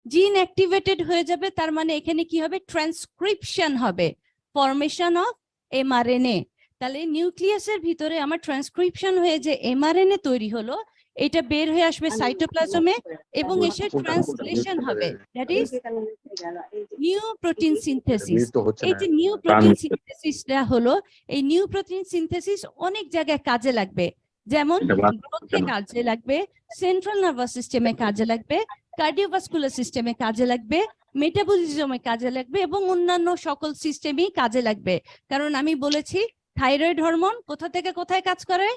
জিন অ্যাক্টিভেটেড হয়ে যাবে তার মানে এখানে কি হবে? ট্রান্সক্রিপশন হবে, ফরমেশন অফ এমআরএনএ। তাহলে নিউক্লিয়াসের ভিতরে আমার ট্রান্সক্রিপশন হয়ে যে এমআরএনএ তৈরি হলো এটা বের হয়ে আসবে সাইটোপ্লাজমে এবং এসে ট্রান্সলেশন হবে, that is new protein synthesis. এই যে নিউ প্রোটিন সিনথেসিসটা হলো, এই নিউ প্রোটিন সিনথেসিস অনেক জায়গায় কাজে লাগবে, যেমন গ্রোথে কাজে লাগবে, সেন্ট্রাল নার্ভাস সিস্টেমে কাজে লাগবে, কার্ডিওভাস্কুলার সিস্টেমে কাজে লাগবে, মেটাবলিজমে কাজে লাগবে এবং অন্যান্য সকল সিস্টেমেই কাজে লাগবে। কারণ আমি বলেছি থাইরয়েড হরমোন কোথা থেকে কোথায় কাজ করে?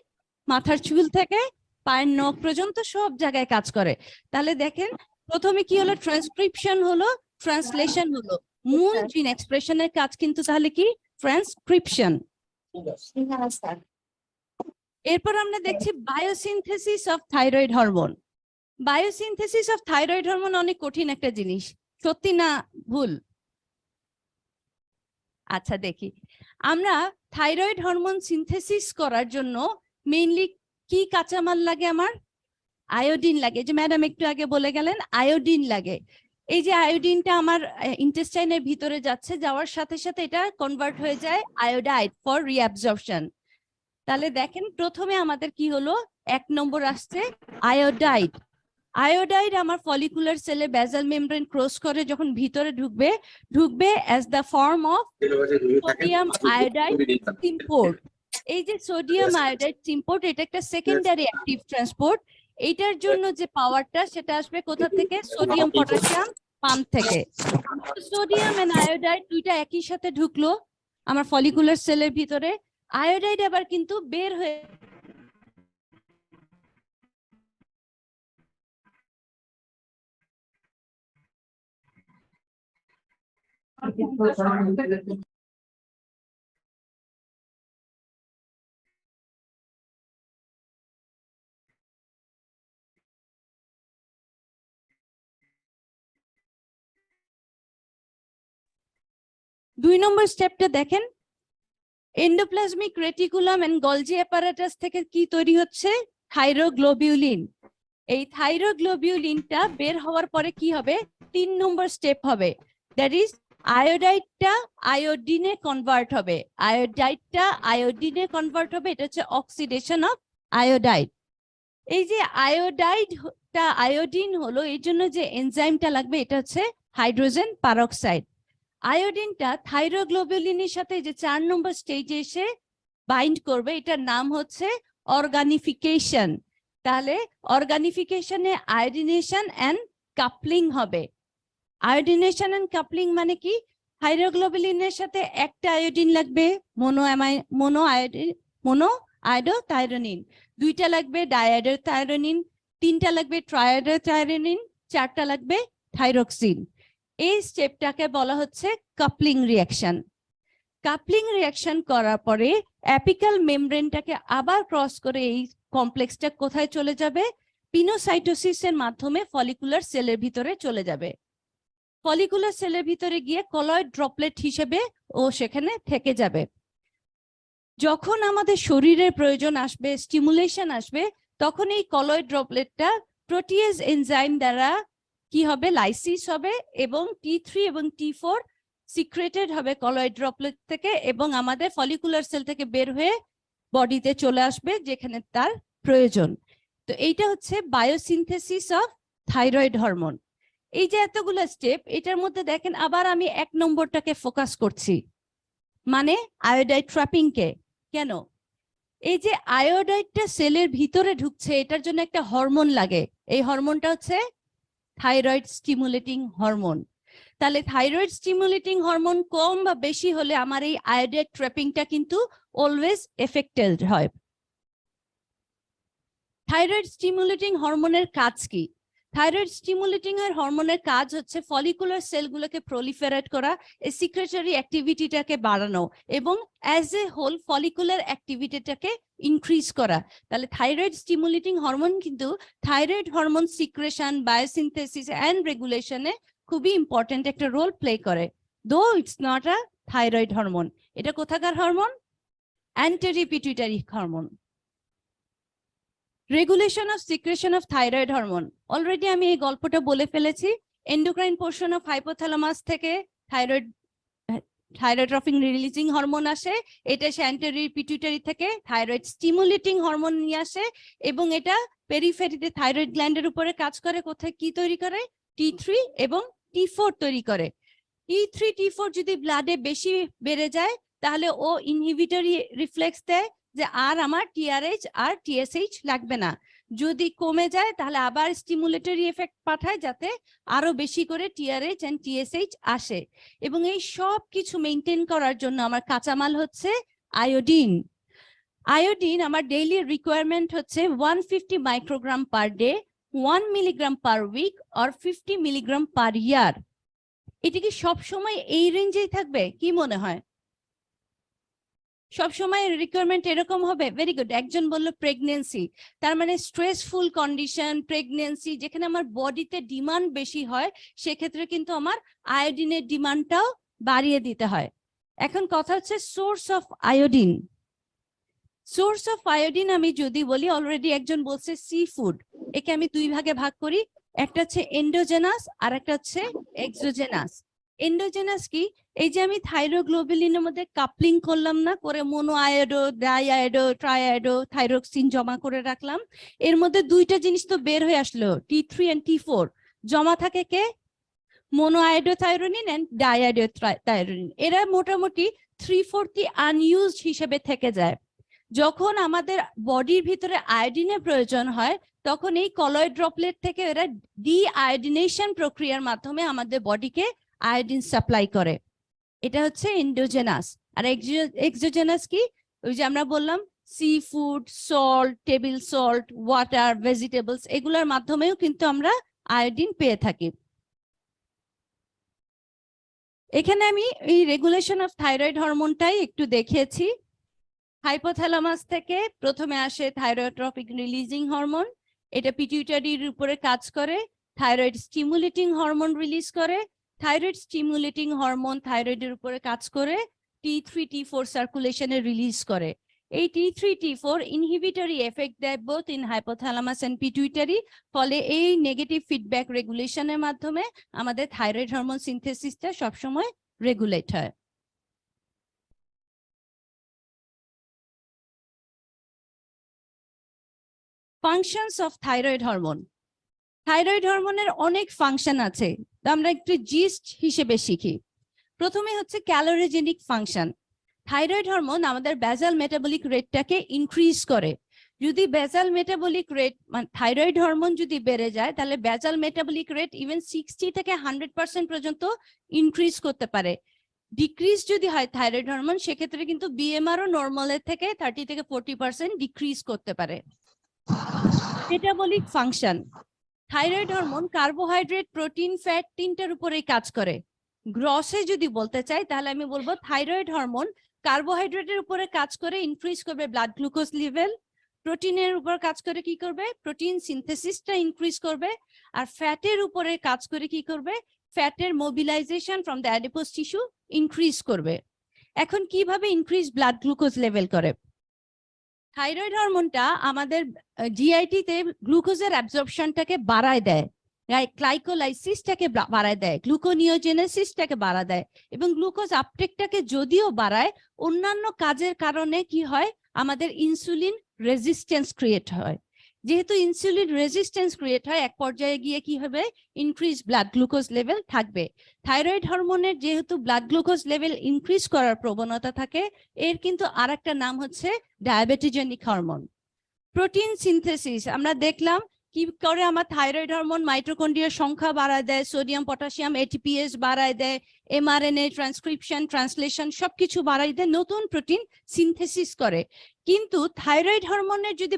মাথার চুল থেকে পায়ের নখ পর্যন্ত সব জায়গায় কাজ করে। তাহলে দেখেন প্রথমে কি হলো? ট্রান্সক্রিপশন হলো, ট্রান্সলেশন হলো। মূল জিন এক্সপ্রেশনের কাজ কিন্তু তাহলে কি? ট্রান্সক্রিপশন। এরপর আমরা দেখছি biosynthesis of thyroid hormone. Biosynthesis of thyroid hormone অনেক কঠিন একটা জিনিস, সত্যি না ভুল? আচ্ছা দেখি, আমরা থাইরয়েড হরমোন সিনথেসিস করার জন্য মেইনলি কি কাঁচামাল লাগে? আমার আয়োডিন লাগে। যে ম্যাডাম একটু আগে বলে গেলেন আয়োডিন লাগে। এই যে আয়োডিনটা আমার ইন্টেস্টাইনের ভিতরে যাচ্ছে, যাওয়ার সাথে সাথে এটা কনভার্ট হয়ে যায় আয়োডাইড ফর রিঅ্যাবজর্পশন। তাহলে দেখেন প্রথমে আমাদের কি হলো? 1 নম্বর আসছে আয়োডাইড। আয়োডাইড আমার ফলিকুলার সেলে বেসাল মেমব্রেন ক্রস করে যখন ভিতরে ঢুকবে as the form of sodium iodide symport. এই যে সোডিয়াম আয়োডাইড সিম্পোর্ট এটা একটা সেকেন্ডারি অ্যাক্টিভ ট্রান্সপোর্ট। এইটার জন্য যে পাওয়ারটা সেটা আসবে কোথা থেকে? সোডিয়াম পটাশিয়াম পাম্প থেকে। সোডিয়াম এন্ড আয়োডাইড দুইটা একই সাথে ঢুকলো আমার ফলিকুলার সেলের ভিতরে। আয়োডাইড আবার কিন্তু বের হয়ে দুই নম্বর স্টেপটা দেখেন, endoplasmic reticulum and Golgi apparatus থেকে কি তৈরি হচ্ছে? থাইরোগ্লোবিউলিন। এই থাইরোগ্লোবিউলিনটা বের হওয়ার পরে কি হবে? 3 নম্বর স্টেপ হবে, দ্যাট ইজ আয়োডাইডটা আয়োডিনে কনভার্ট হবে। আয়োডাইডটা আয়োডিনে কনভার্ট হবে, এটা হচ্ছে অক্সিডেশন অফ আয়োডাইড। এই যে আয়োডাইডটা আয়োডিন হলো, এই জন্য যে এনজাইমটা লাগবে এটা হচ্ছে হাইড্রোজেন পারক্সাইড। আয়োডিনটা থাইরোগ্লোবিউলিনের সাথে যে 4 নম্বর স্টেজে এসে বাইন্ড করবে, এটার নাম হচ্ছে অর্গানিফিকেশন। তাহলে অর্গানিফিকেশনে আয়োডিনেশন এন্ড কাপলিং হবে। আয়োডিনেশন এন্ড কাপলিং মানে কি? থাইরোগ্লোবিউলিনের সাথে একটা আয়োডিন লাগবে, মোনো আয়োডোথাইরোনিন, 2টা লাগবে ডাইআয়োডোথাইরোনিন, 3টা লাগবে ট্রাইআয়োডোথাইরোনিন, 4টা লাগবে থাইরক্সিন। এই স্টেপটাকে বলা হচ্ছে কাপলিং রিঅ্যাকশন। কাপলিং রিঅ্যাকশন করার পরে অ্যাপিক্যাল মেমব্রেনটাকে আবার ক্রস করে এই কমপ্লেক্সটা কোথায় চলে যাবে? পিনোসাইটোসিসের মাধ্যমে ফলিকুলার সেলের ভিতরে চলে যাবে। ফলিকুলার সেলের ভিতরে গিয়ে কলয়েড ড্রপলেট হিসেবে ও সেখানে থেকে যাবে। যখন আমাদের শরীরের প্রয়োজন আসবে, স্টিমুলেশন আসবে, তখন এই কলয়েড ড্রপলেটটা প্রোটিয়েজ এনজাইম দ্বারা কি হবে? লাইসিস হবে এবং T3 এবং T4 সিক্রেটেড হবে কলয়েড ড্রপলেট থেকে এবং আমাদের ফলিকুলার সেল থেকে বের হয়ে বডিতে চলে আসবে যেখানে তার প্রয়োজন। তো এইটা হচ্ছে বায়োসিনথেসিস অফ থাইরয়েড হরমোন। এই যে এতগুলো স্টেপ, এটার মধ্যে দেখেন আবার আমি 1 নম্বরটাকে ফোকাস করছি, মানে আয়োডাইড ট্র্যাপিং কে। কেন? এই যে আয়োডাইডটা সেলের ভিতরে ঢুকছে, এটার জন্য একটা হরমোন লাগে। এই হরমোনটা হচ্ছে থাইরয়েড স্টিমুলেটিং হরমোন। তাহলে থাইরয়েড স্টিমুলেটিং হরমোন কম বা বেশি হলে আমার এই আয়োডেট ট্র্যাপিংটা কিন্তু অলওয়েজ এফেক্টেড হয়। থাইরয়েড স্টিমুলেটিং হরমোনের কাজ কি? থাইরয়েড স্টিমুলেটিং এর হরমোনের কাজ হচ্ছে ফলিকুলার সেলগুলোকে প্রলিফারেট করা, এই সিক্রেটরি অ্যাক্টিভিটিটাকে বাড়ানো এবং অ্যাজ এ হোল ফলিকুলার অ্যাক্টিভিটিটাকে ইনক্রিজ করা। তাহলে থাইরয়েড স্টিমুলেটিং হরমোন কিন্তু thyroid hormone secretion, biosynthesis and রেগুলেশনে খুবই ইম্পর্টেন্ট একটা রোল প্লে করে। Though it's not a thyroid hormone. এটা কোথাকার হরমোন? Anterior pituitary hormone. Regulation of secretion of thyroid hormone, already আমি এই গল্পটা বলে ফেলেছি। এন্ডোক্রাইন পোর্শন অফ হাইপোথ্যালামাস থেকে থাইরয়েড্রফিক রিলিজিং হরমোন আসে, এটা অ্যান্টেরিয়র পিটুইটারি থেকে থাইরয়েড স্টিমুলেটিং হরমোন নিয়ে আসে এবং এটা পেরিফেরিতে থাইরয়েড গ্ল্যান্ডের উপরে কাজ করে। কোথায় কি তৈরি করে? T3 এবং T4 তৈরি করে। T3 T4 যদি ব্লাডে বেশি বেড়ে যায় তাহলে ও ইনহিবিটরি রিফ্লেক্স দেয় যে আর আমার টিআরএইচ আর টিএসএইচ লাগবে না। যদি কমে যায় তাহলে আবার স্টিমুলেটরি এফেক্ট পাঠায় যাতে আরো বেশি করে টিআরএইচ এন্ড টিএসএইচ আসে। এবং এই সব কিছু মেনটেন করার জন্য আমার কাঁচামাল হচ্ছে আয়োডিন। আয়োডিন আমার ডেইলি রিকোয়ারমেন্ট হচ্ছে 150 microgram per day, 1 milligram per week আর 50 মিলিগ্রাম পার ইয়ার। এটা কি সবসময় এই রেঞ্জেই থাকবে? কি মনে হয় সবসময় রিকোয়ারমেন্ট এরকম হবে? Very good. একজন বললো প্রেগনেন্সি, তার মানে স্ট্রেসফুল কন্ডিশন, প্রেগনেন্সি যেখানে আমার বডিতে ডিমান্ড বেশি হয় সেক্ষেত্রে কিন্তু আমার আয়োডিনের ডিমান্ডটাও বাড়িয়ে দিতে হয়। এখন কথা হচ্ছে source of iodine. Source of iodine আমি যদি বলি, অলরেডি একজন বলছে সি ফুড, একে আমি দুই ভাগে ভাগ করি, একটা হচ্ছে এন্ডোজেনাস আর একটা হচ্ছে এক্সোজেনাস। এন্ডোজেনাস কি? এই যে আমি থাইরোগ্লোবুলিনের মধ্যে কাপলিং করলাম না, করে mono iodo, die iodo, try iodo, thyroxine জমা করে রাখলাম, এর মধ্যে দুইটা জিনিস তো বের হয়ে আসলো, T3 and T4। জমা থাকে কে? Mono iodo thyronine and di iodo thyronine. এরা মোটামুটি 3/4 আনইউজড হিসেবে থেকে যায়। যখন আমাদের বডির ভিতরে আয়োডিনের প্রয়োজন হয় তখন এই কলয়েড ড্রপলেট থেকে এরা ডিআয়োডিনেশন প্রক্রিয়ার মাধ্যমে আমাদের বডিকে আয়োডিন সাপ্লাই করে। এটা হচ্ছে এন্ডোজেনাস। আর এক্সোজেনাস কি? ওই যে আমরা বললাম sea food, salt, table salt, water, vegetables, এগুলোর মাধ্যমেও কিন্তু আমরা আয়োডিন পেয়ে থাকি। এখানে আমি এই রেগুলেশন অফ থাইরয়েড হরমোনটাই একটু দেখিয়েছি। হাইপোথ্যালামাস থেকে প্রথমে আসে থাইরয়েড্রফিক রিলিজিং হরমোন, এটা পিটুইটারির উপরে কাজ করে, থাইরয়েড স্টিমুলেটিং হরমোন রিলিজ করে। থাইরয়েড স্টিমুলেটিং হরমোন থাইরয়েডের উপরে কাজ করে T3 T4 সার্কুলেশনে রিলিজ করে। এই T3 T4 ইনহিবিটরি এফেক্ট দেয় both in hypothalamus and pituitary, ফলে এই নেগেটিভ ফিডব্যাক রেগুলেশনের মাধ্যমে আমাদের থাইরয়েড হরমোন সিনথেসিসটা সবসময় রেগুলেট হয়। Functions of thyroid hormone. Thyroid হরমোনের অনেক ফাংশন আছে, আমরা একটু জিস্ট হিসেবে শিখি। প্রথমে হচ্ছে ক্যালোরিজেনিক ফাংশন। থাইরয়েড হরমোন আমাদের বেসাল মেটাবলিক রেটটাকে ইনক্রিজ করে। যদি বেসাল মেটাবলিক রেট মানে থাইরয়েড হরমোন যদি বেড়ে যায় তাহলে বেসাল মেটাবলিক রেট ইভেন 60 থেকে 100% পর্যন্ত ইনক্রিজ করতে পারে। ডিক্রিজ যদি হয় থাইরয়েড হরমোন সেক্ষেত্রে কিন্তু বিএমআরও নর্মালের থেকে 30 থেকে 40% ডিক্রিজ করতে পারে। Metabolic function. Thyroid hormone carbohydrate, protein, fat তিনটার উপরেই কাজ করে। গ্রসে যদি বলতে চাই তাহলে আমি বলবো থাইরয়েড হরমোন কার্বোহাইড্রেটের উপরে কাজ করে, ইনক্রিজ করবে ব্লাড গ্লুকোজ লেভেল। প্রোটিনের উপর কাজ করে কি করবে? প্রোটিন সিনথেসিসটা ইনক্রিজ করবে। আর ফ্যাটের উপরে কাজ করে কি করবে? ফ্যাটের mobilisation from the adipose tissue increase করবে। এখন কিভাবে ইনক্রিজ ব্লাড গ্লুকোজ লেভেল করে? থাইরয়েড হরমোনটা আমাদের জিআইটিতে গ্লুকোজের অ্যাবজর্পশনটাকে বাড়ায় দেয়, গ্লাইকোলাইসিসটাকে বাড়ায় দেয়, গ্লুকোনিওজেনেসিসটাকে বাড়ায় দেয় এবং গ্লুকোজ আপটেকটাকে যদিও বাড়ায়, অন্যান্য কাজের কারণে কি হয়? আমাদের ইনসুলিন রেজিস্ট্যান্স ক্রিয়েট হয়। যেহেতু ইনসুলিন রেজিস্ট্যান্স ক্রিয়েট হয়, এক পর্যায়ে গিয়ে কি হবে? ইনক্রিজ ব্লাড গ্লুকোজ লেভেল থাকবে। থাইরয়েড হরমোনের যেহেতু ব্লাড গ্লুকোজ লেভেল ইনক্রিজ করার প্রবণতা থাকে, এর কিন্তু আরেকটা নাম হচ্ছে ডায়াবেটিজেনিক হরমোন। প্রোটিন সিনথেসিস আমরা দেখলাম কি করে আমার থাইরয়েড হরমোন মাইটোকন্ড্রিয়ার সংখ্যা বাড়ায় দেয়, সোডিয়াম পটাশিয়াম এটিপিএস বাড়ায় দেয়, এমআরএনএ ট্রান্সক্রিপশন ট্রান্সলেশন সবকিছু বাড়ায় দেয়, নতুন প্রোটিন সিনথেসিস করে। কিন্তু থাইরয়েড হরমোনের যদি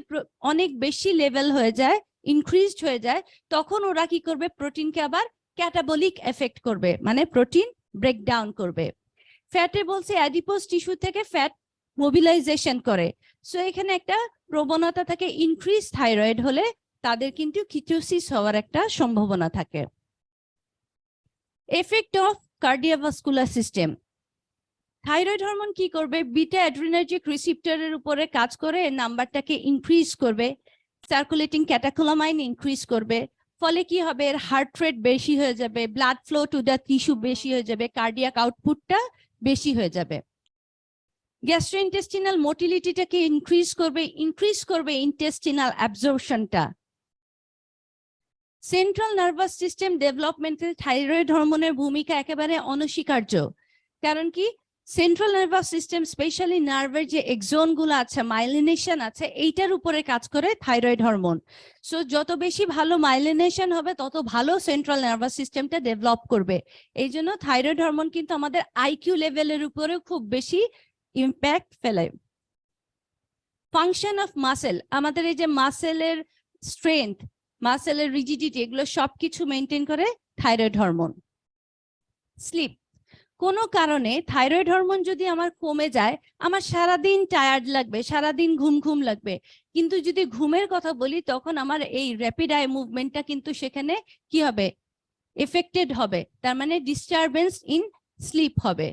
অনেক বেশি লেভেল হয়ে যায়, ইনক্রিজড হয়ে যায়, তখন ওরা কি করবে, প্রোটিনকে আবার ক্যাটাবলিক এফেক্ট করবে, মানে প্রোটিন ব্রেকডাউন করবে। ফ্যাটে বলছে অ্যাডিপোজ টিস্যু থেকে ফ্যাট মোবিলাইজেশন করে। সো এখানে একটা প্রবণতা থাকে, ইনক্রিজ থাইরয়েড হলে তাদের কিন্তু কিটোসিস হওয়ার একটা সম্ভাবনা থাকে। Effect of cardiovascular system, thyroid hormone কি করবে, বিটা অ্যাড্রিনার্জিক রিসিপ্টরের উপরে কাজ করে নাম্বারটাকে ইনক্রিজ করবে, সার্কুলেটিং ক্যাটাকোলামাইন ইনক্রিজ করবে, ফলে কি হবে, এর হার্ট রেট বেশি হয়ে যাবে, blood flow to the tissue বেশি হয়ে যাবে, কার্ডিয়াক আউটপুটটা বেশি হয়ে যাবে। গ্যাস্ট্রোইন্টেস্টিনাল মোটিলিটিটাকে ইনক্রিজ করবে ইন্টেস্টিনাল অ্যাবজর্পশনটা। সেন্ট্রাল নার্ভাস সিস্টেম ডেভেলপমেন্টে থাইরয়েড হরমোনের ভূমিকা একেবারে অনস্বীকার্য। কারণ কি, সেন্ট্রাল নার্ভাস সিস্টেম স্পেশালি নার্ভের যে এক্সন গুলো আছে, মাইলিনেশন আছে, এইটার উপরে কাজ করে থাইরয়েড হরমোন। সো যত বেশি ভালো মাইলিনেশন হবে তত ভালো সেন্ট্রাল নার্ভাস সিস্টেমটা ডেভেলপ করবে। এই জন্য থাইরয়েড হরমোন কিন্তু আমাদের আইকিউ লেভেলের উপরেও খুব বেশি ইম্প্যাক্ট ফেলে। ফাংশন অফ মাসেল, আমাদের এই যে মাসেলের স্ট্রেংথ, মাসেলের রিজিডিটি, এগুলো সবকিছু মেনটেন করে থাইরয়েড হরমোন। স্লিপ, কোনো কারণে থাইরয়েড হরমোন যদি আমার কমে যায়, আমার সারাদিন টায়ার্ড লাগবে, সারাদিন ঘুম ঘুম লাগবে। কিন্তু যদি ঘুমের কথা বলি, তখন আমার এই র্যাপিড আই মুভমেন্টটা কিন্তু সেখানে কি হবে, এফেক্টেড হবে, তার মানে ডিস্টারবেন্স ইন স্লিপ হবে।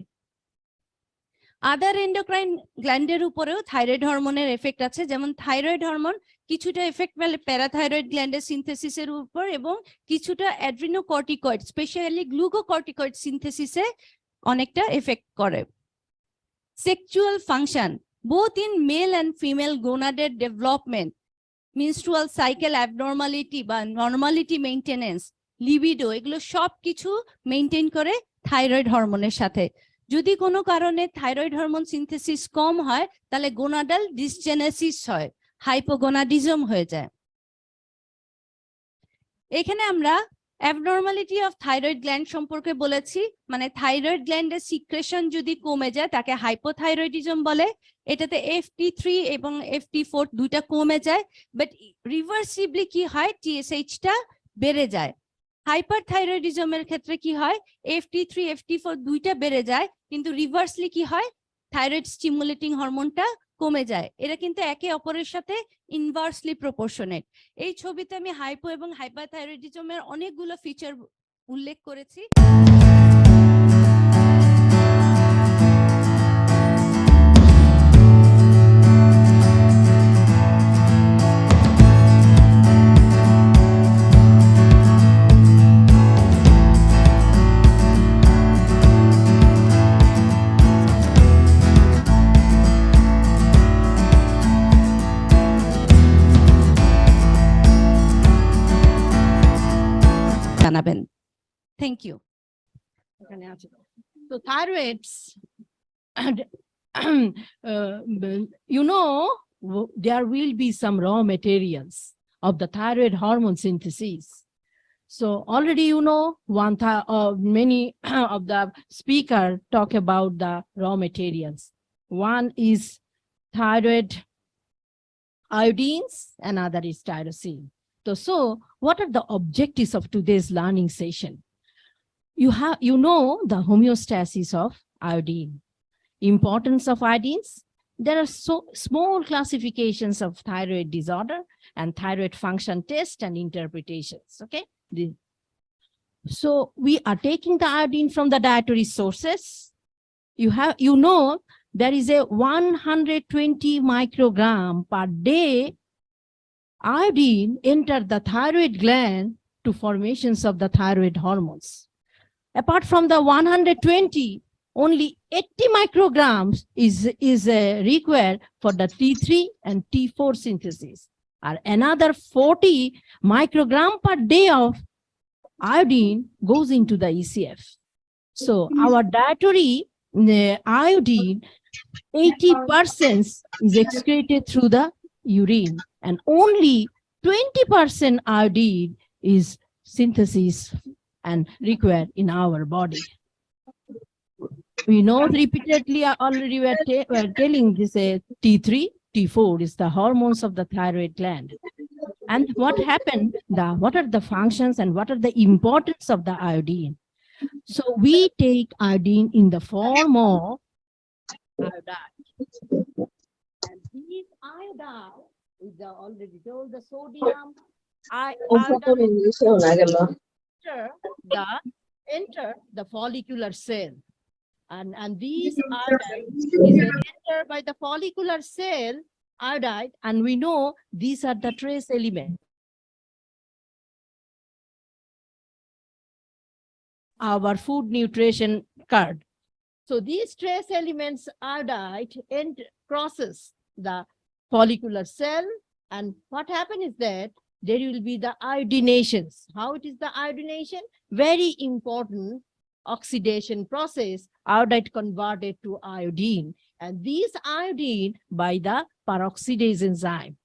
আদার এন্ডোক্রাইন গ্ল্যান্ডের উপরেও থাইরয়েড হরমোনের এফেক্ট আছে, যেমন থাইরয়েড হরমোন কিছুটা এফেক্ট ফেলে প্যারাথাইরয়েড গ্ল্যান্ডের সিনথেসিসের উপর, এবং কিছুটা অ্যাড্রিনোকর্টিকয়েড স্পেশালি গ্লুকোকর্টিকয়েড সিনথেসিসে অনেকটা এফেক্ট করে। Sexual function, both in male and female গোনাডের ডেভেলপমেন্ট, মিনস্ট্রুয়াল সাইকেল অ্যাবনর্মালিটি বা নর্মালিটি মেইনটেনেন্স, লিবিডো, এগুলো সব কিছু মেইনটেইন করে থাইরয়েড হরমোনের সাথে। যদি কোনো কারণে থাইরয়েড হরমোন সিনথেসিস কম হয়, তাহলে গোনাডাল ডিসজেনেসিস হয়, হাইপোগোনাডিজম হয়ে যায়। এখানে আমরা অ্যাবনর্মালিটি অফ থাইরয়েড গ্ল্যান্ড সম্পর্কে বলেছি, মানে থাইরয়েড গ্ল্যান্ডের সিক্রেশন যদি কমে যায় তাকে হাইপোথাইরয়েডিজম বলে। এটাতে FT3 এবং FT4 দুইটা কমে যায়, বাট রিভার্সিবলি কি হয়, TSH-টা বেড়ে যায়। হাইপারথাইরয়েডিজমের ক্ষেত্রে কি হয়, FT3 FT4 দুইটা বেড়ে যায়, কিন্তু রিভার্সলি কি হয়, থাইরয়েড স্টিমুলেটিং হরমোনটা কমে যায়। এরা কিন্তু একে অপরের সাথে ইনভার্সলি প্রপোর্শনেট। এই ছবিতে আমি হাইপো এবং হাইপারথাইরয়েডিজমের অনেকগুলো ফিচার উল্লেখ করেছি। জানাবেন। Thank you. So thyroids, you know, there will be some raw materials of the thyroid hormone synthesis. So already you know, many of the speaker talk about the raw materials. One is thyroid iodines, another is tyrosine. So what are the objectives of today's learning session? You know the homeostasis of iodine, importance of iodines. There are so small classifications of thyroid disorder and thyroid function test and interpretations. Okay. So we are taking the iodine from the dietary sources. You know, there is a 120 microgram per day iodine enter the thyroid gland to formations of the thyroid hormones. Apart from the 120, only 80 micrograms is required for the T3 and T4 synthesis. Or another 40 microgram per day of iodine goes into the ECF. So our dietary iodine, 80% is excreted through the urine, and only 20% iodine is synthesis and required in our body. We know repeatedly already we're telling this T3, T4 is the hormones of the thyroid gland. And what happened, what are the functions and what are the importance of the iodine? So we take iodine in the form of iodide. And this iodide is already told the sodium iodide enter the follicular cell. And these iodide is entered by the follicular cell iodide, and we know these are the trace elements. Our food nutrition card. So these trace elements iodide crosses the follicular cell, and what happens is that there will be the iodinations. How it is the iodination? Very important oxidation process, iodide converted to iodine, and these iodine by the peroxidase enzyme.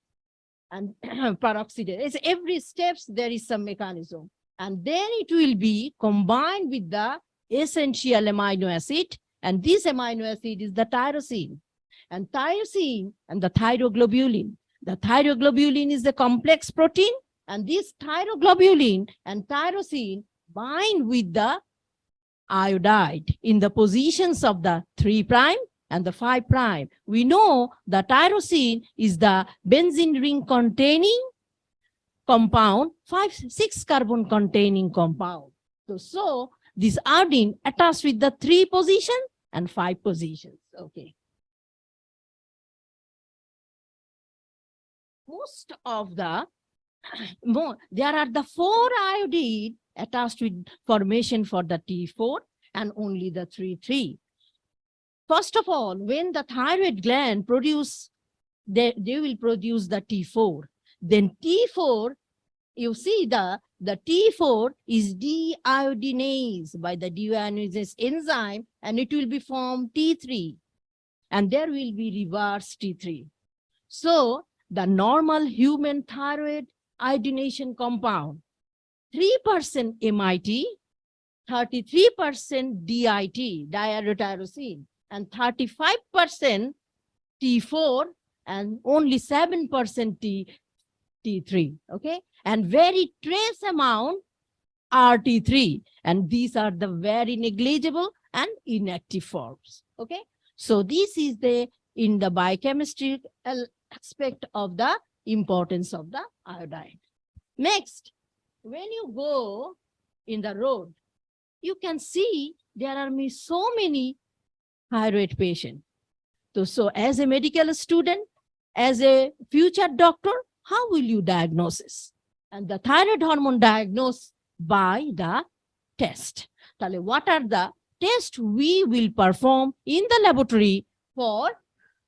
And peroxidase, every steps there is some mechanism, and then it will be combined with the essential amino acid, and this amino acid is the tyrosine, and tyrosine and the thyroglobulin. The thyroglobulin is the complex protein, and this thyroglobulin and tyrosine bind with the iodide in the positions of the 3' and the 5'. We know the tyrosine is the benzene ring containing compound, 6 carbon containing compound. So this iodine attached with the 3 position and 5 positions. Okay. Most of the there are the 4 iodine attached with formation for the T4 and only the 3. First of all, when the thyroid gland produce, they will produce the T4. Then T4, you see the T4 is deiodinase by the deiodinase enzyme, and it will be formed T3, and there will be reverse T3. So the normal human thyroid iodination compound, 3% MIT, 33% DIT, diiodotyrosine, and 35% T4, and only 7% T3, okay? And very trace amount RT3, and these are the very negligible and inactive forms, okay? So this is in the biochemistry aspect of the importance of the iodine. Next, when you go in the road, you can see there are so many thyroid patients. So as a medical student, as a future doctor, how will you diagnose this? And the thyroid hormone diagnosed by the test. What are the tests we will perform in the laboratory for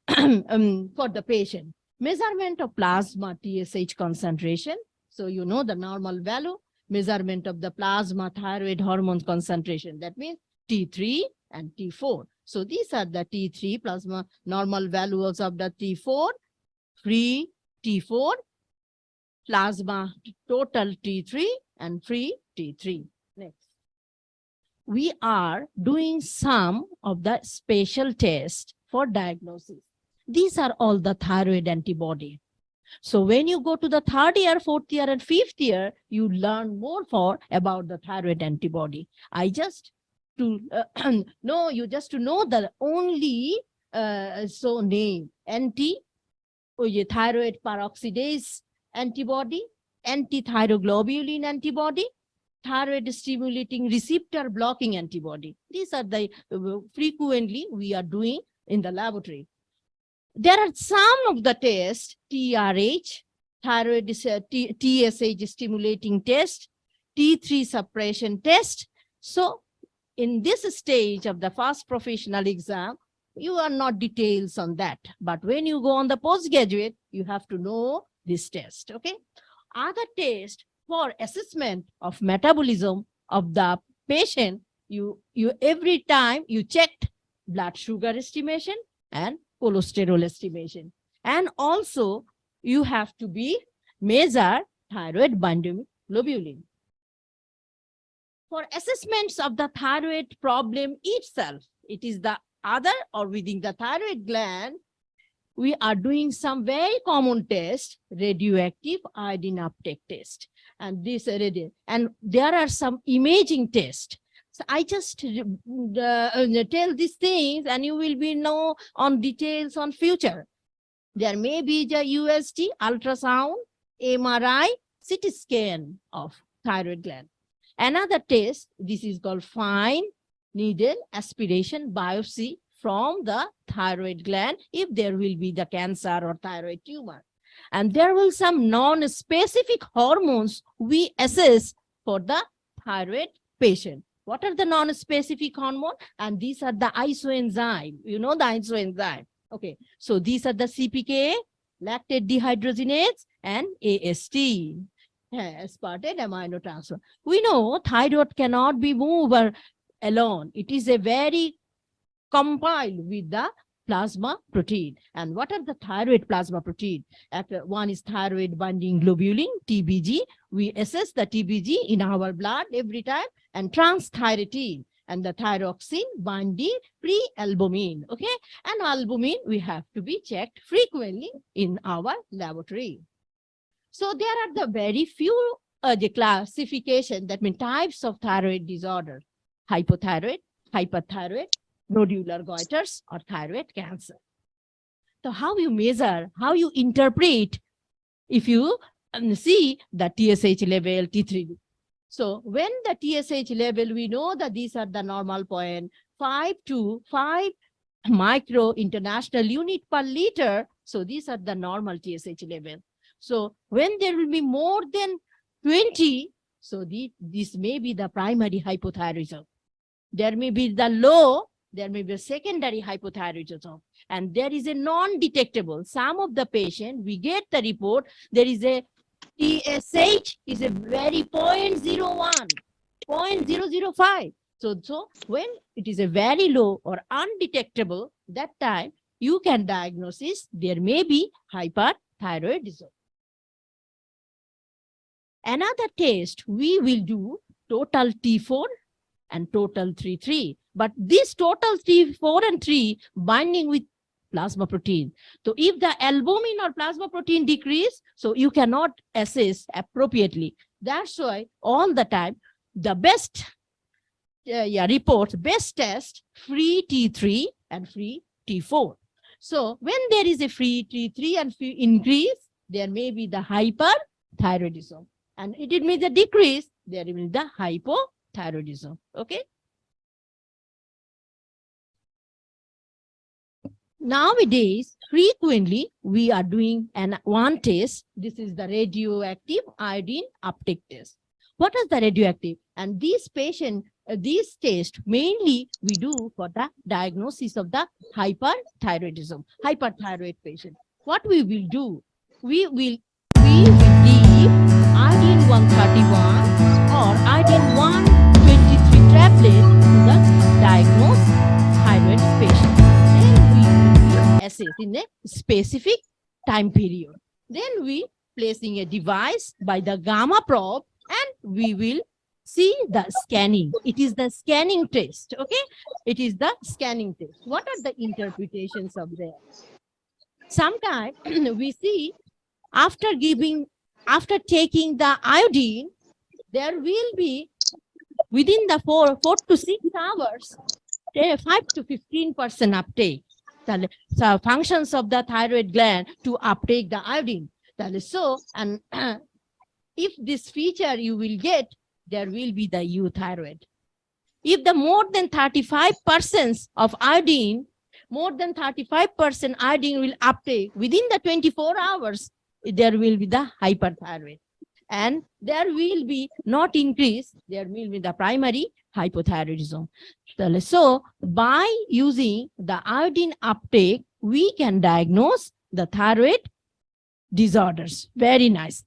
the patient? Measurement of plasma TSH concentration. So you know the normal value. Measurement of the plasma thyroid hormone concentration. That means T3 and T4. So these are the T3 plasma normal values of the T4, free T4, plasma total T3, and free T3. Next. We are doing some of the special tests for diagnosis. These are all the thyroid antibody. So when you go to the 3rd year, 4th year, and 5th year, you learn more about the thyroid antibody. I just to know you just to know the only name thyroid peroxidase antibody, anti-thyroglobulin antibody, thyroid stimulating receptor blocking antibody. These are the frequently we are doing in the laboratory. There are some of the tests, TRH, thyroid TSH stimulating test, T3 suppression test. So in this stage of the first professional exam, you are not details on that. But when you go on the postgraduate, you have to know this test, okay? Other tests for assessment of metabolism of the patient, you every time you checked blood sugar estimation and cholesterol estimation. And also you have to be measure thyroid binding globulin. For assessments of the thyroid problem itself, it is the other or within the thyroid gland, we are doing some very common test, radioactive iodine uptake test. And and there are some imaging tests. So I just tell these things and you will be know on details on future. There may be the UST, ultrasound, MRI, CT scan of thyroid gland. Another test, this is called fine needle aspiration biopsy from the thyroid gland if there will be the cancer or thyroid tumor. And there will some non-specific hormones we assess for the thyroid patient. What are the non-specific hormone? And these are the isoenzyme. You know the isoenzyme. Okay, so these are the CPK, lactate dehydrogenase, and AST, aspartate aminotransfer. We know thyroid cannot be moved alone. It is a very compiled with the plasma protein. And what are the thyroid plasma protein? One is thyroid binding globulin, TBG. We assess the TBG in our blood every time, and transthyretin and the thyroxine binding pre-albumin. Okay, and albumin we have to be checked frequently in our laboratory. So there are the very few the classification, that means types of thyroid disorder: hypothyroid, hyperthyroid, nodular goiters, or thyroid cancer. So how you measure, how you interpret, if you see the TSH level, T3. So when the TSH level, we know that these are the normal point, 5 to 5 micro international unit per liter. So these are the normal TSH level. So when there will be more than 20, so this may be the primary hypothyroidism. There may be the low, there may be a secondary hypothyroidism, and there is a non-detectable. Some of the patient, we get the report, there is a TSH is a very 0.01, 0.005. So when it is a very low or undetectable, that time you can diagnose there may be hyperthyroidism. Another test we will do total T4 and total T3. But this total T4 and 3 binding with plasma protein. So if the albumin or plasma protein decrease, so you cannot assess appropriately. That's why all the time the best report, best test, free T3 and free T4. So when there is a free T3 and free increase, there may be the hyperthyroidism. And it may the decrease, there will be the hypothyroidism. Okay. Nowadays, frequently we are doing one test. This is the radioactive iodine uptake test. What is the radioactive? And these patient, these tests mainly we do for the diagnosis of the hyperthyroidism, hyperthyroid patient. What we will do? We will give iodine 131 or iodine 123 tablet to the diagnosed thyroid patient. Then we will assess in a specific time period. Then we placing a device by the gamma probe, and we will see the scanning. It is the scanning test. Okay, it is the scanning test. What are the interpretations of that? Sometimes we see after taking the iodine, there will be within the 4 to 6 hours, 5 to 15% uptake. So functions of the thyroid gland to uptake the iodine. So, and if this feature you will get, there will be the euthyroid. If the more than 35% of iodine, more than 35% iodine will uptake within the 24 hours, there will be the hyperthyroid. And there will be not increase, there will be the primary hypothyroidism. So by using the iodine uptake, we can diagnose the thyroid disorders. Very nice.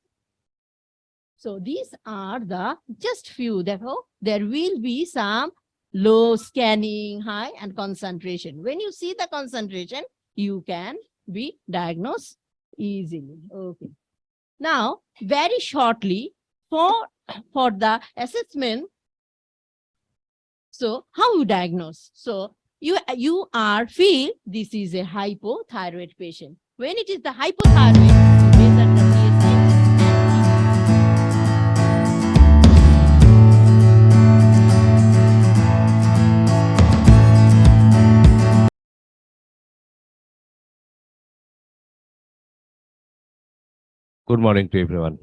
So these are the just few. Therefore, there will be some low scanning, high, and concentration. When you see the concentration, you can be diagnosed easily. Okay. Now, very shortly, for the assessment, so how you diagnose? So you are feel this is a hypothyroid patient. When it is the hypothyroid, you measure the PSA. Good morning to everyone.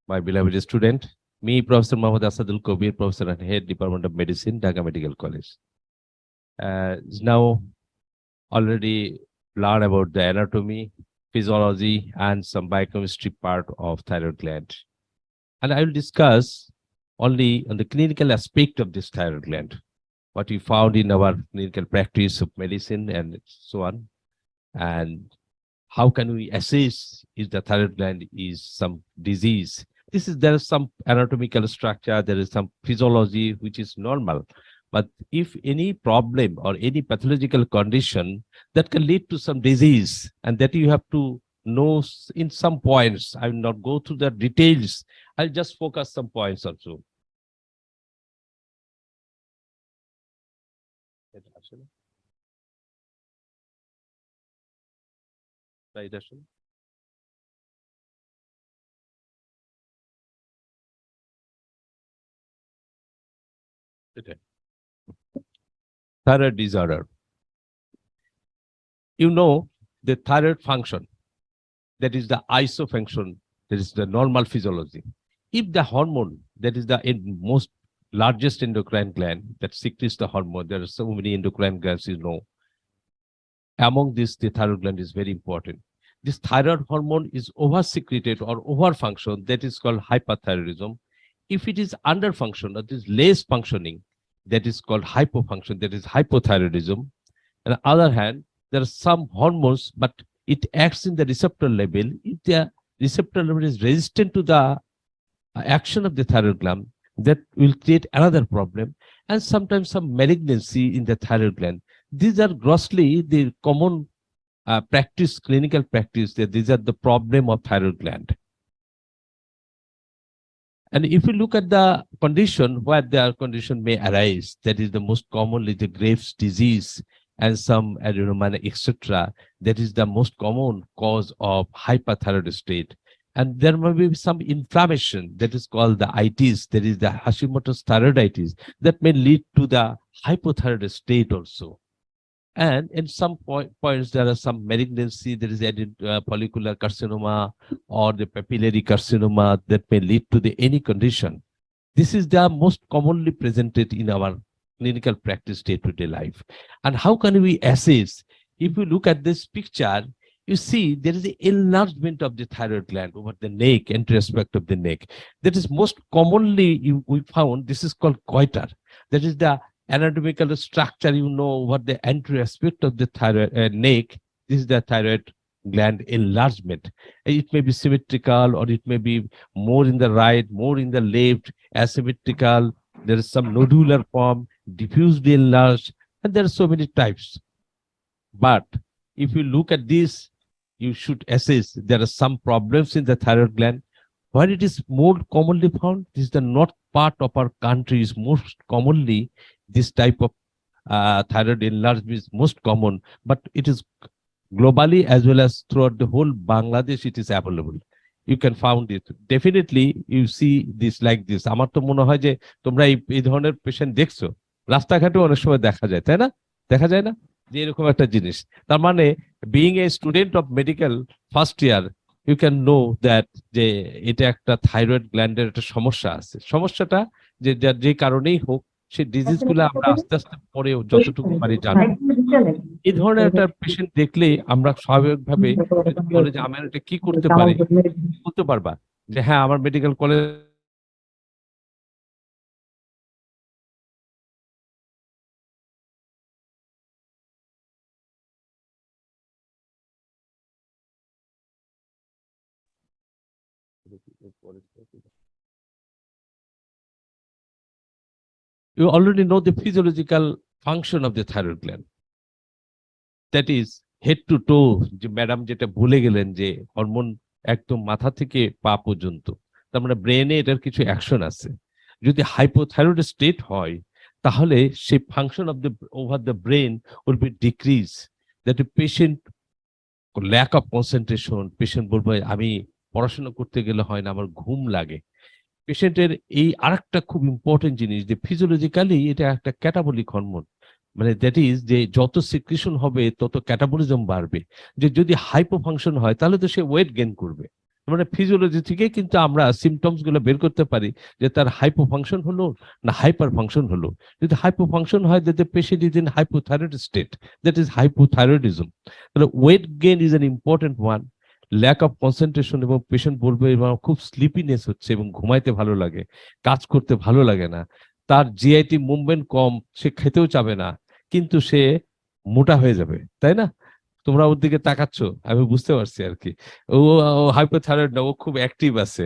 My beloved student, me, Professor Mohammad Asadul Kabir, Professor and Head Department of Medicine, Dhaka Medical College. Now already learned about the anatomy, physiology, and some biochemistry part of thyroid gland. And I will discuss only on the clinical aspect of this thyroid gland, what we found in our clinical practice of medicine and so on. And how can we assess if the thyroid gland is some disease? There is some anatomical structure, there is some physiology which is normal. But if any problem or any pathological condition that can lead to some disease, and that you have to know in some points, I will not go through the details, I'll just focus some points also. Right, Ashwin? Thyroid disorder. You know the thyroid function, that is the iso function, that is the normal physiology. If the hormone, that is the most largest endocrine gland that secretes the hormone, there are so many endocrine glands, you know. Among this, the thyroid gland is very important. This thyroid hormone is over-secreted or over-function, that is called hyperthyroidism. If it is under-function, that is less functioning, that is called hypofunction, that is hypothyroidism. On the other hand, there are some hormones, but it acts in the receptor level. If the receptor level is resistant to the action of the thyroid gland, that will create another problem, and sometimes some malignancy in the thyroid gland. These are grossly the common practice, clinical practice, that these are the problem of thyroid gland. And if you look at the condition where the condition may arise, that is the most commonly the Graves' disease and some adenoma, etc. That is the most common cause of hyperthyroid state. And there may be some inflammation that is called the itis, that is the Hashimoto's thyroiditis, that may lead to the hypothyroid state also. And in some points, there are some malignancy, there is follicular carcinoma or the papillary carcinoma that may lead to any condition. This is the most commonly presented in our clinical practice day-to-day life. And how can we assess? If you look at this picture, you see there is an enlargement of the thyroid gland over the neck, anterior aspect of the neck. That is most commonly we found, this is called goiter. That is the anatomical structure, you know, what the anterior aspect of the thyroid neck. This is the thyroid gland enlargement. It may be symmetrical, or it may be more in the right, more in the left, asymmetrical. There is some nodular form, diffusely enlarged, and there are so many types. But if you look at this, you should assess there are some problems in the thyroid gland. Where it is more commonly found, this is the north part of our country is most commonly this type of thyroid enlargement is most common, but it is globally as well as throughout the whole Bangladesh, it is available. You can find it. Definitely, you see this like this. আমার তো মনে হয় যে তোমরা এই ধরনের patient দেখছো, রাস্তাঘাটে অনেক সময় দেখা যায়, তাই না? দেখা যায় না যে এরকম একটা জিনিস। তার মানে being a student of medical first year, you can know that যে এটা একটা থাইরয়েড গ্ল্যান্ডের একটা সমস্যা আছে। সমস্যাটা যে কারণেই হোক, সেই ডিজিজ গুলো আমরা আস্তে আস্তে পরে যতটুকু পারি জানবো। এই ধরনের একটা পেশেন্ট দেখলে আমরা স্বাভাবিকভাবে বলে যে আমার এটা কি করতে পারে, বলতে পারবা যে হ্যাঁ আমার medical college you already know the physiological function of the thyroid gland. That is head to toe, যে ম্যাডাম যেটা ভুলে গেলেন যে হরমোন একদম মাথা থেকে পা পর্যন্ত, তার মানে ব্রেনে এটার কিছু অ্যাকশন আছে। যদি হাইপোথাইরয়েড স্টেট হয় তাহলে সেই function of the over the brain will be decrease, that patient lack of concentration, patient বলবে আমি পড়াশোনা করতে গেলে হয় না, আমার ঘুম লাগে। পেশেন্টের এই আরেকটা খুব ইম্পর্টেন্ট জিনিস যে ফিজিওলজিক্যালি এটা একটা ক্যাটাবলিক হরমোন, মানে দ্যাট ইজ যে যত সিক্রেশন হবে তত ক্যাটাবলিজম বাড়বে। যে যদি হাইপো ফাংশন হয় তাহলে তো সে ওয়েট গেইন করবে। মানে ফিজিওলজি থেকে কিন্তু আমরা সিমটমস গুলো বের করতে পারি যে তার হাইপো ফাংশন হলো না হাইপার ফাংশন হলো। যদি হাইপো ফাংশন হয় that the patient is in hypothyroid state, that is hypothyroidism. তাহলে weight gain is an important one. Lack of concentration, এবং পেশেন্ট বলবে এবং খুব স্লিপিনেস হচ্ছে এবং ঘুমাইতে ভালো লাগে, কাজ করতে ভালো লাগে না, তার জিআইটি মুভমেন্ট কম, সে খেতেও চাবে না, কিন্তু সে মোটা হয়ে যাবে, তাই না? তোমরা ওর দিকে তাকাচ্ছ, আমি বুঝতে পারছি আর কি। ও হাইপোথাইরয়েড না, ও খুব অ্যাক্টিভ আছে।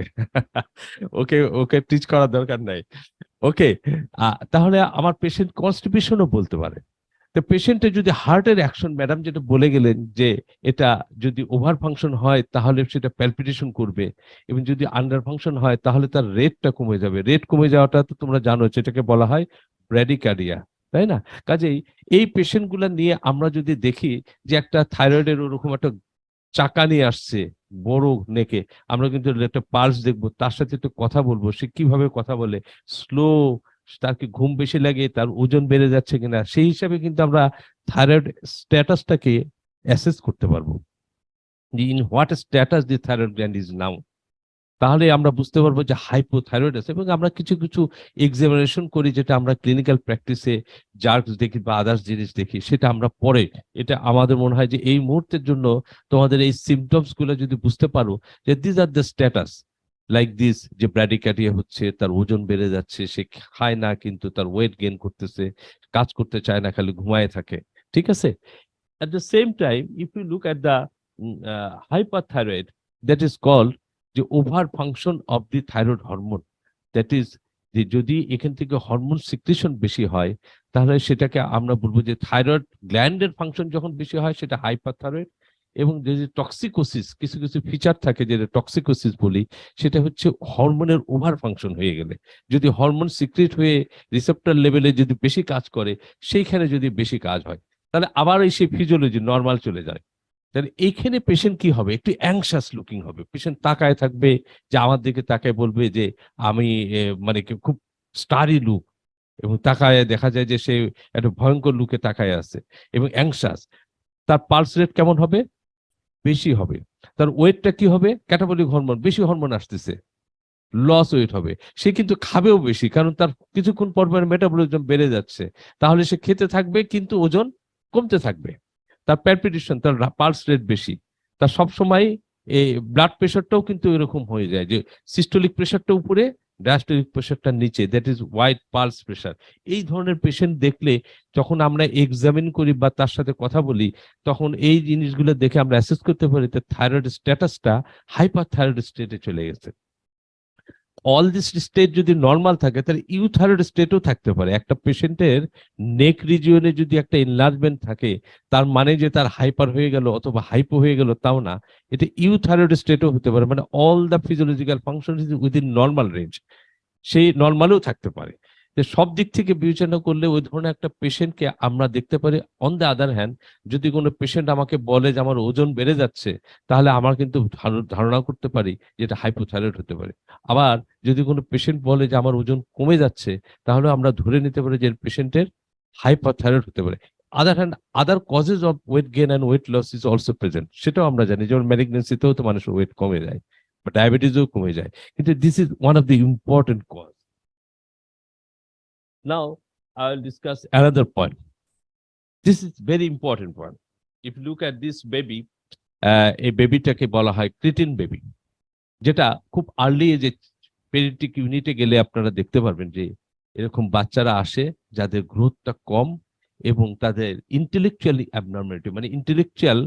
ওকে ওকে টিচ করার দরকার নাই। ওকে, তাহলে আমার পেশেন্ট কনস্টিপেশনও বলতে পারে। তো পেশেন্টের যদি হার্টের অ্যাকশন, ম্যাডাম যেটা বলে গেলেন যে এটা যদি ওভার ফাংশন হয় তাহলে সেটা প্যালপিটেশন করবে, এবং যদি আন্ডার ফাংশন হয় তাহলে তার রেটটা কমে যাবে। রেট কমে যাওয়াটা তো তোমরা জানো, যেটাকে বলা হয় ব্র্যাডিকার্ডিয়া, তাই না? কাজেই এই পেশেন্ট গুলা নিয়ে আমরা যদি দেখি যে একটা থাইরয়েডের ওরকম একটা চাকা নিয়ে আসছে বড় নেকে, আমরা কিন্তু একটা পালস দেখবো, তার সাথে একটু কথা বলবো, সে কিভাবে কথা বলে, স্লো, তার কি ঘুম বেশি লাগে, তার ওজন বেড়ে যাচ্ছে কিনা, সেই হিসাবে কিন্তু আমরা থাইরয়েড স্ট্যাটাসটাকে অ্যাসেস করতে পারবো যে in what status the thyroid gland is now. তাহলে আমরা বুঝতে পারবো যে হাইপোথাইরয়েড আছে। এবং আমরা কিছু কিছু এক্সামিনেশন করি, যেটা আমরা ক্লিনিক্যাল প্র্যাকটিসে জার্কস দেখি বা আদার্স জিনিস দেখি, সেটা আমরা পরে, এটা আমাদের মনে হয় যে এই মুহূর্তের জন্য তোমাদের এই সিমটমস গুলো যদি বুঝতে পারো যে this are the status like this, যে ব্র্যাডিকার্ডিয়া হচ্ছে, তার ওজন বেড়ে যাচ্ছে, সে খায় না কিন্তু তার ওয়েট গেইন করতেছে, কাজ করতে চায় না, খালি ঘুমায় থাকে, ঠিক আছে? At the same time, if you look at the hyperthyroid, that is called the over function of the thyroid hormone. That is, যে যদি এখান থেকে হরমোন সিক্রেশন বেশি হয় তাহলে সেটাকে আমরা বলবো যে থাইরয়েড গ্ল্যান্ডের ফাংশন যখন বেশি হয় সেটা হাইপারথাইরয়েড। এবং যে টক্সিকোসিস, কিছু কিছু ফিচার থাকে যেটা টক্সিকোসিস বলি, সেটা হচ্ছে হরমোনের ওভার ফাংশন হয়ে গেলে, যদি হরমোন সিক্রেট হয়ে রিসেপ্টর লেভেলে যদি বেশি কাজ করে, সেইখানে যদি বেশি কাজ হয় তাহলে আবার এই সেই ফিজিওলজি নর্মাল চলে যায়। তাহলে এইখানে পেশেন্ট কি হবে, একটু অ্যাংশাস লুকিং হবে, পেশেন্ট তাকায় থাকবে, যে আমার দিকে তাকায় বলবে যে আমি মানে খুব স্টারি লুক, এবং তাকায় দেখা যায় যে সে একটা ভয়ঙ্কর লুকে তাকায় আছে এবং অ্যাংশাস। তার পালস রেট কেমন হবে, বেশি হবে। তার ওয়েটটা কি হবে, ক্যাটাবলিক হরমোন, বেশি হরমোন আসতেছে, লস ওয়েট হবে। সে কিন্তু খাবেও বেশি, কারণ তার কিছুক্ষণ পর পর মেটাবলিজম বেড়ে যাচ্ছে, তাহলে সে খেতে থাকবে কিন্তু ওজন কমতে থাকবে। তার প্যালপিটেশন, তার পালস রেট বেশি, তার সবসময় এই ব্লাড প্রেশারটাও কিন্তু এরকম হয়ে যায় যে সিস্টোলিক প্রেশারটা উপরে, ডায়াস্টোলিক প্রেশারটা নিচে, that is wide pulse pressure. এই ধরনের পেশেন্ট দেখলে যখন আমরা এক্সামিন করি বা তার সাথে কথা বলি, তখন এই জিনিসগুলো দেখে আমরা অ্যাসেস করতে পারি যে থাইরয়েড স্ট্যাটাসটা হাইপারথাইরয়েড স্টেটে চলে গেছে। অল দিস স্টেট যদি নর্মাল থাকে তাহলে ইউথাইরয়েড স্টেটও থাকতে পারে। একটা পেশেন্টের নেক রিজিয়নে যদি একটা এনলার্জমেন্ট থাকে, তার মানে যে তার হাইপার হয়ে গেল অথবা হাইপো হয়ে গেল তাও না, এটা ইউথাইরয়েড স্টেটও হতে পারে, মানে all the physiological function is within normal range, সেই নর্মালেও থাকতে পারে। যে সব দিক থেকে বিবেচনা করলে ওই ধরনের একটা পেশেন্টকে আমরা দেখতে পারি। অন দ্য আদার হ্যান্ড, যদি কোনো পেশেন্ট আমাকে বলে যে আমার ওজন বেড়ে যাচ্ছে, তাহলে আমার কিন্তু ধারণা করতে পারি যে এটা হাইপোথাইরয়েড হতে পারে। আবার যদি কোনো পেশেন্ট বলে যে আমার ওজন কমে যাচ্ছে, তাহলে আমরা ধরে নিতে পারি যে পেশেন্টের হাইপারথাইরয়েড হতে পারে। Other hand, other causes of weight gain and weight loss is also present, সেটাও আমরা জানি, যেমন ম্যালিগনেন্সিতেও তো মানুষের ওয়েট কমে যায় বা ডায়াবেটিসও কমে যায়, কিন্তু this is one of the important cause. Now, I will discuss another point. This is very important one. If you look at this baby, এই বেবিটাকে বলা হয় ক্রিটিন বেবি, যেটা খুব আর্লি এজে পেডিয়াট্রিক ইউনিটে গেলে আপনারা দেখতে পারবেন যে এরকম বাচ্চারা আসে যাদের গ্রোথটা কম এবং তাদের ইন্টেলেকচুয়ালি অ্যাবনর্মালিটি, মানে ইন্টেলেকচুয়াল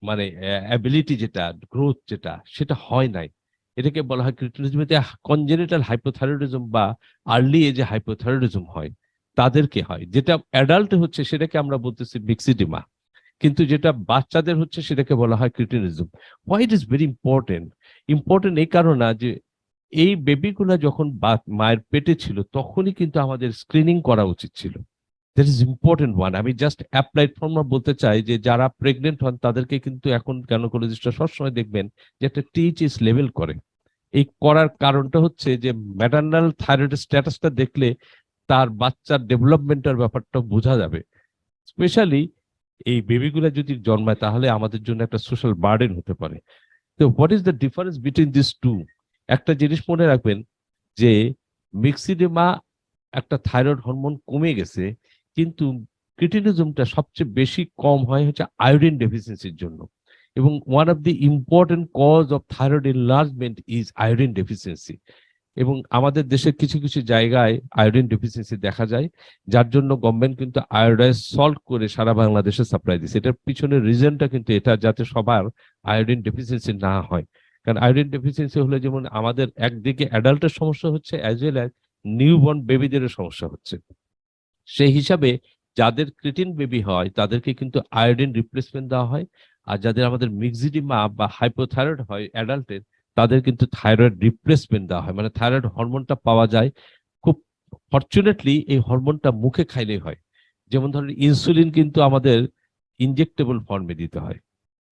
মানে অ্যাবিলিটি যেটা, গ্রোথ যেটা, সেটা হয় নাই। এটাকে বলা হয় ক্রিটিনিজমে কনজেনিটাল হাইপোথাইরয়েডিজম বা আর্লি এজে হাইপোথাইরয়েডিজম হয়, তাদেরকে হয়। যেটা অ্যাডাল্ট হচ্ছে সেটাকে আমরা বলতেছি মিক্সিডিমা। কিন্তু যেটা বাচ্চাদের হচ্ছে সেটাকে বলা হয় cretinism. Why it is very important এই কারণে যে এই বেবিগুলা যখন মায়ের পেটে ছিল তখনই কিন্তু আমাদের স্ক্রিনিং করা উচিত ছিল। That is important one. আমি জাস্ট অ্যাপ্লাইড ফর্মা বলতে চাই যে যারা প্রেগনেন্ট হন তাদেরকে কিন্তু এখন গাইনোকোলজিস্টরা সবসময় দেখবেন যে একটা টিএইচএস লেভেল করে। এই করার কারণটা হচ্ছে যে ম্যাটারনাল থাইরয়েড স্ট্যাটাসটা দেখলে তার বাচ্চার ডেভেলপমেন্টের ব্যাপারটা বোঝা যাবে। স্পেশালি এই বেবিগুলা যদি জন্মায় তাহলে আমাদের জন্য একটা সোশ্যাল বার্ডেন হতে পারে। তো what is the difference between this two? একটা জিনিস মনে রাখবেন যে মিক্সিডেমা একটা থাইরয়েড হরমোন কমে গেছে, কিন্তু ক্রিটিনিজমটা সবচেয়ে বেশি কম হয় হচ্ছে আয়োডিন ডেফিসিয়েন্সির জন্য। এবং one of the important cause of thyroid enlargement is iodine deficiency. এবং আমাদের দেশের কিছু কিছু জায়গায় আয়োডিন ডেফিসিয়েন্সি দেখা যায়, যার জন্য গভর্নমেন্ট কিন্তু আয়োডাইজ সল্ট করে সারা বাংলাদেশে সাপ্লাই দিচ্ছে। এটার পিছনের রিজনটা কিন্তু এটা, যাতে সবার আয়োডিন ডেফিসিয়েন্সি না হয়। কারণ আয়োডিন ডেফিসিয়েন্সি হলে যেমন আমাদের একদিকে অ্যাডাল্টের সমস্যা হচ্ছে, অ্যাজ ওয়েল অ্যাজ নিউবর্ন বেবিদেরও সমস্যা হচ্ছে। সেই হিসাবে যাদের ক্রিটিন বেবি হয় তাদেরকে কিন্তু আয়োডিন রিপ্লেসমেন্ট দেওয়া হয়, আর যাদের আমাদের মিক্সিডিমা বা হাইপোথাইরয়েড হয় অ্যাডাল্টের, তাদের কিন্তু থাইরয়েড রিপ্লেসমেন্ট দেওয়া হয়, মানে থাইরয়েড হরমোনটা পাওয়া যায়। খুব ফরচুনেটলি এই হরমোনটা মুখে খাইলেই হয়। যেমন ধরেন ইনসুলিন কিন্তু আমাদের ইনজেক্টেবল ফর্মে দিতে হয়,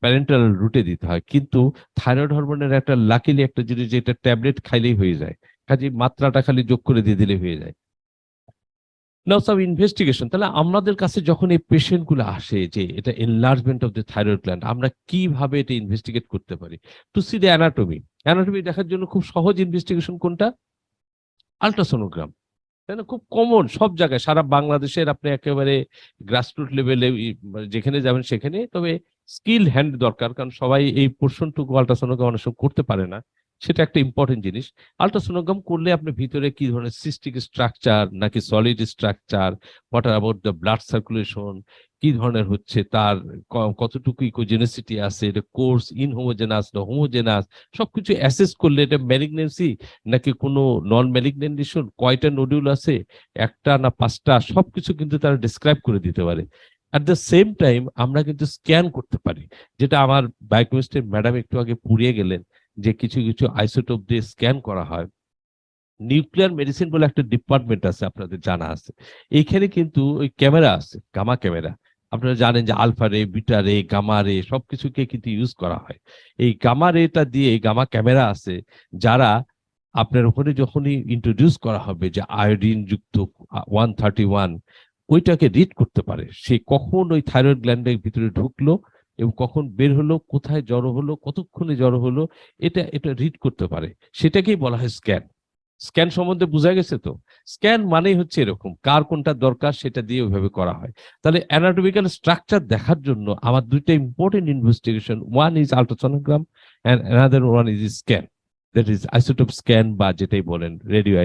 প্যারেন্টাল রুটে দিতে হয়, কিন্তু থাইরয়েড হরমোনের একটা লাকিলি একটা জিনিস, যেটা ট্যাবলেট খাইলেই হয়ে যায়, কাজে মাত্রাটা খালি যোগ করে দিয়ে দিলে হয়ে যায়। নাও সাম ইনভেস্টিগেশন। তাহলে আমাদের কাছে যখন এই পেশেন্ট গুলো আসে যে এটা enlargement of the thyroid gland, আমরা কিভাবে এটা ইনভেস্টিগেট করতে পারি? To see the anatomy. Anatomy দেখার জন্য খুব সহজ ইনভেস্টিগেশন কোনটা? আল্ট্রাসোনোগ্রাম, তাই না? খুব কমন সব জায়গায় সারা বাংলাদেশের, আপনি একেবারে গ্রাসরুট লেভেলে যেখানে যাবেন সেখানে। তবে স্কিল হ্যান্ড দরকার, কারণ সবাই এই পোর্শনটুকু আল্ট্রাসোনোগ্রাম অনেক সময় করতে পারে না। সেটা একটা ইম্পর্টেন্ট জিনিস। আল্ট্রাসোনোগ্রাম করলে আপনি ভিতরে কি ধরনের সিস্টিক স্ট্রাকচার নাকি solid structure, what about the blood circulation, কি ধরনের হচ্ছে তার কতটুকু ইকোজেনেসিটি আছে, এটা কোর্স ইনহোমোজেনাস না হোমোজেনাস, সবকিছু অ্যাসেস করলে এটা ম্যালিগনেন্সি নাকি কোনো নন ম্যালিগনেন্ট লিশন, কয়টা নোডিউল আছে, একটা না পাঁচটা, সবকিছু কিন্তু তারা ডিসক্রাইব করে দিতে পারে। অ্যাট দ্য সেম টাইম আমরা কিন্তু স্ক্যান করতে পারি, যেটা আমার বায়োকেমিস্ট্রির ম্যাডাম একটু আগে পুড়িয়ে গেলেন, যে কিছু কিছু আইসোটোপ দিয়ে স্ক্যান করা হয়। নিউক্লিয়ার মেডিসিন বলে একটা ডিপার্টমেন্ট আছে, আপনাদের জানা আছে। এইখানে কিন্তু ওই ক্যামেরা আছে, গামা ক্যামেরা। আপনারা জানেন যে আলফা রে, বিটা রে, গামা রে সবকিছুকে কিন্তু ইউজ করা হয়। এই গামা রেটা দিয়ে, গামা ক্যামেরা আছে যারা আপনার ওখানে যখনই ইন্ট্রোডিউস করা হবে যে আয়োডিন যুক্ত 131, ওইটাকে রিড করতে পারে সে কখন ওই থাইরয়েড গ্ল্যান্ডের ভিতরে ঢুকলো এবং কখন বের হলো, কোথায় জড়ো হলো, কতক্ষণে জড়ো হলো, এটা এটা রিড করতে পারে। সেটাকেই বলা হয় স্ক্যান। স্ক্যান সম্বন্ধে বোঝা গেছে তো? স্ক্যান মানেই হচ্ছে এরকম, কার কোনটা দরকার সেটা দিয়ে ওইভাবে করা হয়। তাহলে অ্যানাটমিক্যাল স্ট্রাকচার দেখার জন্য আমার দুইটা important investigation, one is ultrasonogram and another one is scan, that is isotope scan বা যেটাই বলেন রেডিও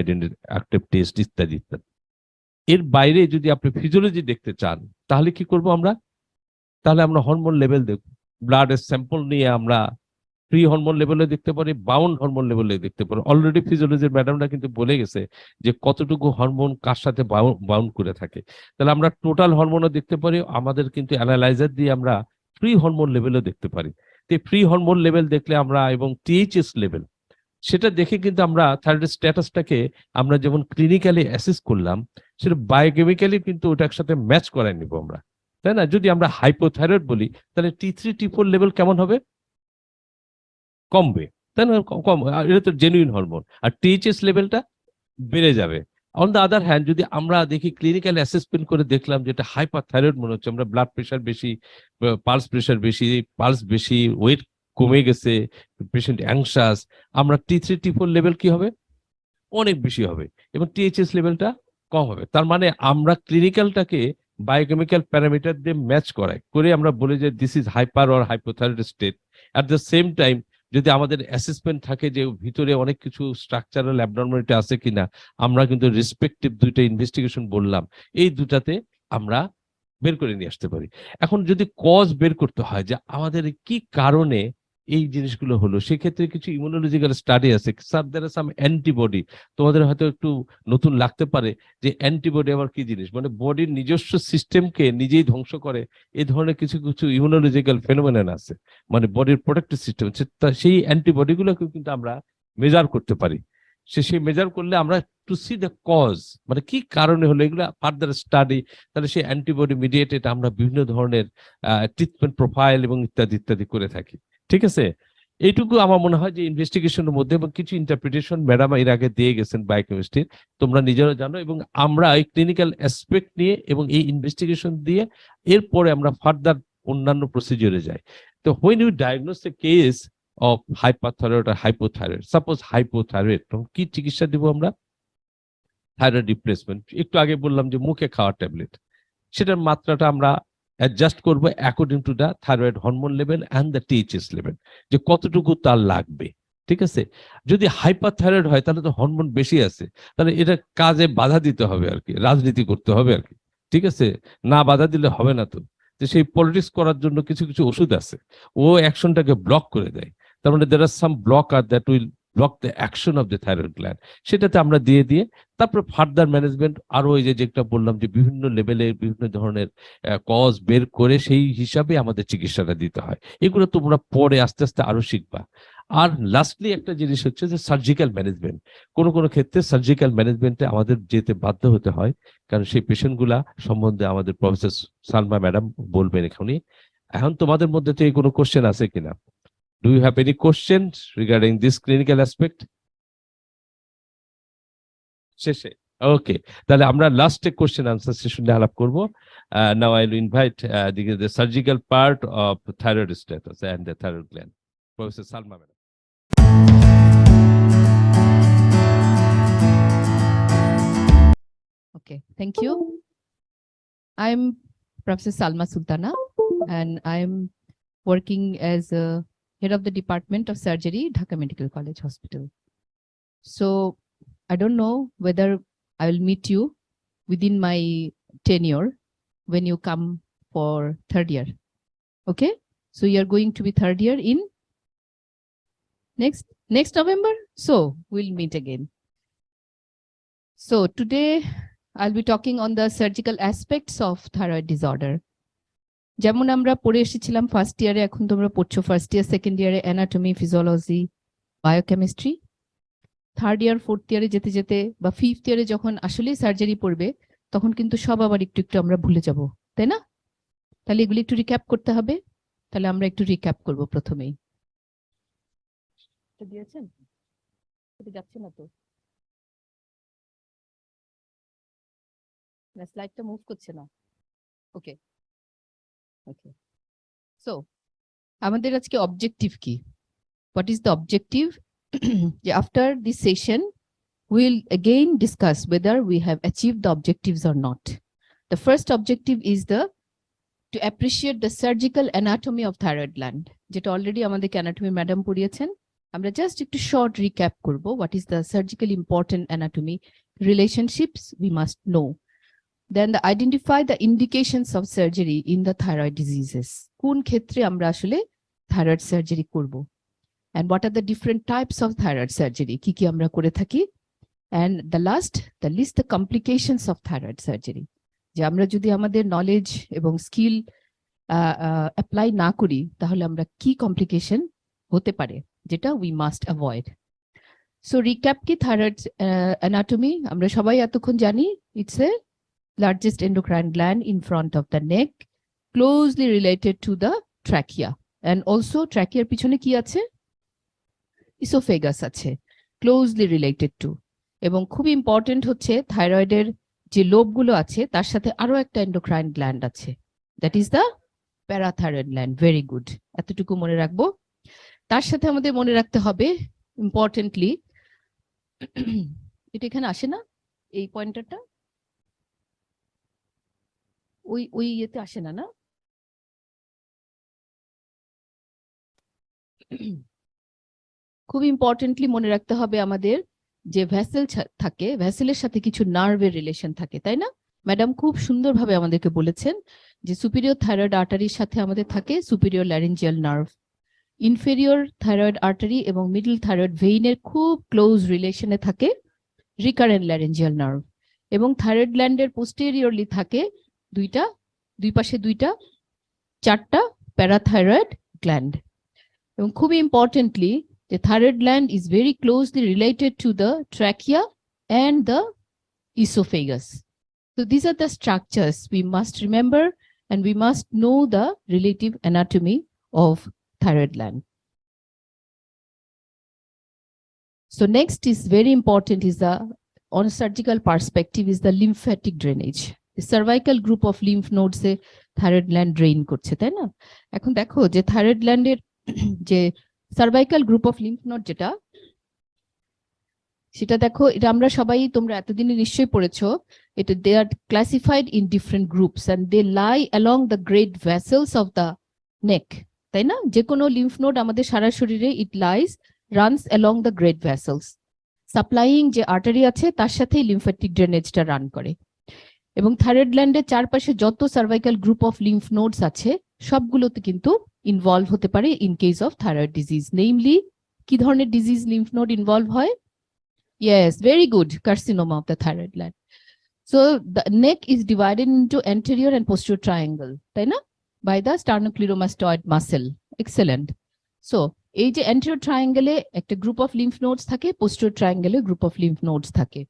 অ্যাক্টিভ টেস্ট ইত্যাদি ইত্যাদি। এর বাইরে যদি আপনি ফিজিওলজি দেখতে চান তাহলে কি করব আমরা? তাহলে আমরা হরমোন লেভেল দেখব। ব্লাডের স্যাম্পল নিয়ে আমরা ফ্রি হরমোন লেভেলে দেখতে পারি, বাউন্ড হরমোন লেভেলে দেখতে পারি। অলরেডি ফিজিওলজির ম্যাডামরা কিন্তু বলে গেছে যে কতটুকু হরমোন কার সাথে বাউন্ড করে থাকে। তাহলে আমরা টোটাল হরমোনও দেখতে পারি, আমাদের কিন্তু অ্যানালাইজার দিয়ে আমরা ফ্রি হরমোন লেভেলও দেখতে পারি। তো ফ্রি হরমোন লেভেল দেখলে আমরা, এবং টিএইচএস লেভেল, সেটা দেখে কিন্তু আমরা থাইরয়েড স্ট্যাটাসটাকে আমরা যেমন ক্লিনিক্যালি অ্যাসেস করলাম, সেটা বায়োকেমিক্যালি কিন্তু ওটার সাথে ম্যাচ করাই নিব আমরা, তাই না? যদি আমরা হাইপোথাইরয়েড বলি তাহলে T3 T4 লেভেল কেমন হবে? কমবে, তাই না? কম, এটা তো জেনুইন হরমোন। আর টিএইচএস লেভেলটা বেড়ে যাবে। অন দ্য আদার হ্যান্ড যদি আমরা দেখি ক্লিনিক্যাল অ্যাসেসমেন্ট করে দেখলাম যেটা হাইপার থাইরয়েড মনে হচ্ছে, আমরা ব্লাড প্রেশার বেশি, পালস প্রেশার বেশি, পালস বেশি, ওয়েট কমে গেছে, পেশেন্ট অ্যাংশাস, আমরা T3 T4 লেভেল কি হবে? অনেক বেশি হবে, এবং টিএইচএস লেভেলটা কম হবে। তার মানে আমরা ক্লিনিক্যালটাকে বায়োকেমিক্যাল প্যারামিটার দিয়ে ম্যাচ করে আমরা বলি যে this is hyper or hypothyroid state. At the same time যদি আমাদের অ্যাসেসমেন্ট থাকে যে ভিতরে অনেক কিছু স্ট্রাকচারাল অ্যাবনরমালিটি আছে কিনা, আমরা কিন্তু রেসপেক্টিভ দুইটা ইনভেস্টিগেশন বললাম, এই দুটাতে আমরা বের করে নিয়ে আসতে পারি। এখন যদি কজ বের করতে হয় যে আমাদের কি কারণে এই জিনিসগুলো হলো, সেক্ষেত্রে কিছু ইমিউনোলজিক্যাল স্টাডি আছে, sir there are some antibody. তোমাদের হয়তো একটু নতুন লাগতে পারে যে অ্যান্টিবডি আবার কি জিনিস, মানে বডির নিজস্ব সিস্টেমকে নিজেই ধ্বংস করে এই ধরনের কিছু কিছু ইমিউনোলজিক্যাল ফেনোমেনন আছে, মানে বডির প্রোটেক্টিভ সিস্টেম। সেই অ্যান্টিবডি গুলোকে কিন্তু আমরা মেজার করতে পারি। সেই মেজার করলে আমরা টু সি দ্য কজ, মানে কি কারণে হলো, এগুলো ফার্দার স্টাডি, তাহলে সেই অ্যান্টিবডি মিডিয়েটেড আমরা বিভিন্ন ধরনের ট্রিটমেন্ট প্রোফাইল এবং ইত্যাদি ইত্যাদি করে থাকি। ঠিক আছে, এইটুকু আমার মনে হয় যে ইনভেস্টিগেশনের মধ্যে, এবং কিছু ইন্টারপ্রিটেশন ম্যাডাম এর আগে দিয়ে গেছেন বায়োকেমিস্ট্রির, তোমরা নিজেরা জানো, এবং আমরা এই ক্লিনিক্যাল অ্যাসপেক্ট নিয়ে এবং এই ইনভেস্টিগেশন দিয়ে এরপরে আমরা ফার্দার অন্যান্য প্রসিজিওরে যাই। তো when you diagnose a case of hyperthyroid আর হাইপোথাইরয়েড, সাপোজ হাইপোথাইরয়েড, কি চিকিৎসা দিব আমরা? Thyroid replacement. একটু আগে বললাম যে মুখে খাওয়ার ট্যাবলেট, সেটার মাত্রাটা আমরা অ্যাডজাস্ট করবো according to the thyroid hormone level and the THS level, যে কতটুকু তার লাগবে। ঠিক আছে, যদি হাইপার থাইরয়েড হয় তাহলে তো হরমোন বেশি আছে, তাহলে এটা কাজে বাধা দিতে হবে আর কি, রাজনীতি করতে হবে আর কি। ঠিক আছে, না বাধা দিলে হবে না তো। তো সেই পলিটিক্স করার জন্য কিছু কিছু ওষুধ আছে, ও অ্যাকশনটাকে ব্লক করে দেয়। তার মানে there are some blocker that will block the action of the thyroid gland, সেটাতে আমরা দিয়ে তারপর ফার্দার ম্যানেজমেন্ট, আরো ওই যে যেটা বললাম যে বিভিন্ন লেভেলে বিভিন্ন ধরনের কজ বের করে সেই হিসাবে আমাদের চিকিৎসাটা দিতে হয়। এগুলো তোমরা পরে আস্তে আস্তে আরো শিখবা। আর লাস্টলি একটা জিনিস হচ্ছে যে সার্জিক্যাল ম্যানেজমেন্ট। কোনো কোনো ক্ষেত্রে সার্জিক্যাল ম্যানেজমেন্টে আমাদের যেতে বাধ্য হতে হয়, কারণ সেই পেশেন্ট গুলা সম্বন্ধে আমাদের প্রফেসর সালমা ম্যাডাম বলবেন এখনই। এখন তোমাদের মধ্যে থেকে কোনো কোশ্চেন আছে কিনা? Do you have any question regarding this clinical aspect? শেষে ওকে, তাহলে আমরা লাস্টে কোশ্চেন আনসার সেশনে আলাপ করব। Now I will invite the surgical part of thyroid status and the thyroid gland, Professor Salma madam. Okay, thank you. I'm Professor Salma Sultana, and I'm working as a head of the Department of Surgery, Dhaka Medical College Hospital. So I don't know whether I will meet you within my tenure when you come for third year. Okay, so you are going to be third year in next November, so we'll meet again. So today I'll be talking on the surgical aspects of thyroid disorder. যেমন আমরা পড়ে এসেছিলাম first ইয়ারে, এখন তোমরা পড়ছো first year second ইয়ারে anatomy, physiology, biochemistry. Third year fourth ইয়ারে যেতে যেতে বা ফিফথ ইয়ারে যখন আসলে সার্জারি পড়বে, তখন কিন্তু সব আবার একটু একটু আমরা ভুলে যাব, তাই না? তাহলে এগুলি একটু রিক্যাপ করতে হবে। তাহলে আমরা একটু রিক্যাপ করব প্রথমেই। দিয়েছেন যাচ্ছে না তো, স্লাইডটা মুভ করছে না। ওকে ওকে, সো আমাদের আজকে অবজেক্টিভ কি? What is the objective? After this session, we'll again discuss whether we have achieved the objectives or not. The first objective is to appreciate the surgical anatomy of thyroid gland. যেটা already আমাদের anatomy madam পড়িয়েছেন। আমরা just একটু short recap করব। What is the surgical important anatomy relationships we must know. Then identify the indications of surgery in the thyroid diseases. কোন ক্ষেত্রে আমরা আসলে thyroid surgery করব। And what are the different types of thyroid surgery? কি কি আমরা করে থাকি? And the list the complications of thyroid surgery. যে আমরা যদি আমাদের নলেজ এবং স্কিল অ্যাপ্লাই না করি, তাহলে আমরা কি কমপ্লিকেশন হতে পারে, যেটা we must avoid. So recap কি thyroid anatomy আমরা সবাই এতক্ষণ জানি। It's a largest endocrine gland in front of the neck, closely related to the trachea. And also trachea পিছনে কি আছে? ইসোফেগাস আছে, ক্লোজলি রিলেটেড টু। এবং খুব ইম্পর্টেন্ট হচ্ছে থাইরয়েডের যে লোবগুলো আছে তার সাথে আরো একটা এন্ডোক্রাইন গ্ল্যান্ড আছে, that is the parathyroid gland. Very good, এতটুকু মনে রাখবো। তার সাথে আমাদের মনে রাখতে হবে ইম্পর্টেন্টলি, এটা এখানে আসে না, এই পয়েন্টারটা ওই ইয়েতে আসে না, না? খুব ইম্পর্টেন্টলি মনে রাখতে হবে আমাদের যে ভ্যাসেল থাকে, ভ্যাসেলের সাথে কিছু নার্ভের রিলেশন থাকে, তাই না? ম্যাডাম খুব সুন্দরভাবে আমাদেরকে বলেছেন যে সুপিরিয়র থাইরয়েড আর্টারির সাথে আমাদের থাকে superior laryngeal nerve, inferior thyroid artery এবং মিডল থাইরয়েড ভেইনের খুব ক্লোজ রিলেশনে থাকে রিকারেন্ট ল্যারেঞ্জিয়াল নার্ভ, এবং থাইরয়েড গ্ল্যান্ডের পোস্টেরিয়রলি থাকে দুই পাশে চারটা প্যারাথাইরয়েড গ্ল্যান্ড। এবং খুবই importantly, the thyroid gland is very closely related to the trachea and the esophagus. So these are the structures we must remember, and we must know the relative anatomy of thyroid gland. So next is very important, is the, on a surgical perspective, is the lymphatic drainage. The cervical group of lymph nodes e thyroid gland drain করছে, তাই না? এখন দেখো যে thyroid gland এর যে cervical group of lymph node যেটা, সেটা দেখো, এটা আমরা সবাই, তোমরা এতদিনে নিশ্চয়ই পড়েছো, এটা they are classified in different groups and they lie along the great vessels of the neck, তাই না? যে কোনো লিম্ফ নোড আমাদের সারা শরীরে it lies runs along the great vessels, supplying যে আর্টারি আছে তার সাথেই লিম্ফ্যাটিক ড্রেনেজটা রান করে। এবং থাইরয়েড গ্ল্যান্ডের চারপাশে যত cervical group of lymph nodes আছে সবগুলোতে কিন্তু ইনভলভ হতে পারে in case of thyroid disease. Namely কি ধরনের ডিজিজ লিম্ফ নোড ইনভলভ হয়? Yes, very good. Carcinoma of the thyroid gland. So the neck is divided into anterior and posterior triangle, তাই না? By the sternocleidomastoid muscle. Excellent. So এই যে anterior triangle এ একটা group of lymph nodes থাকে, posterior triangle A group of lymph nodes থাকে,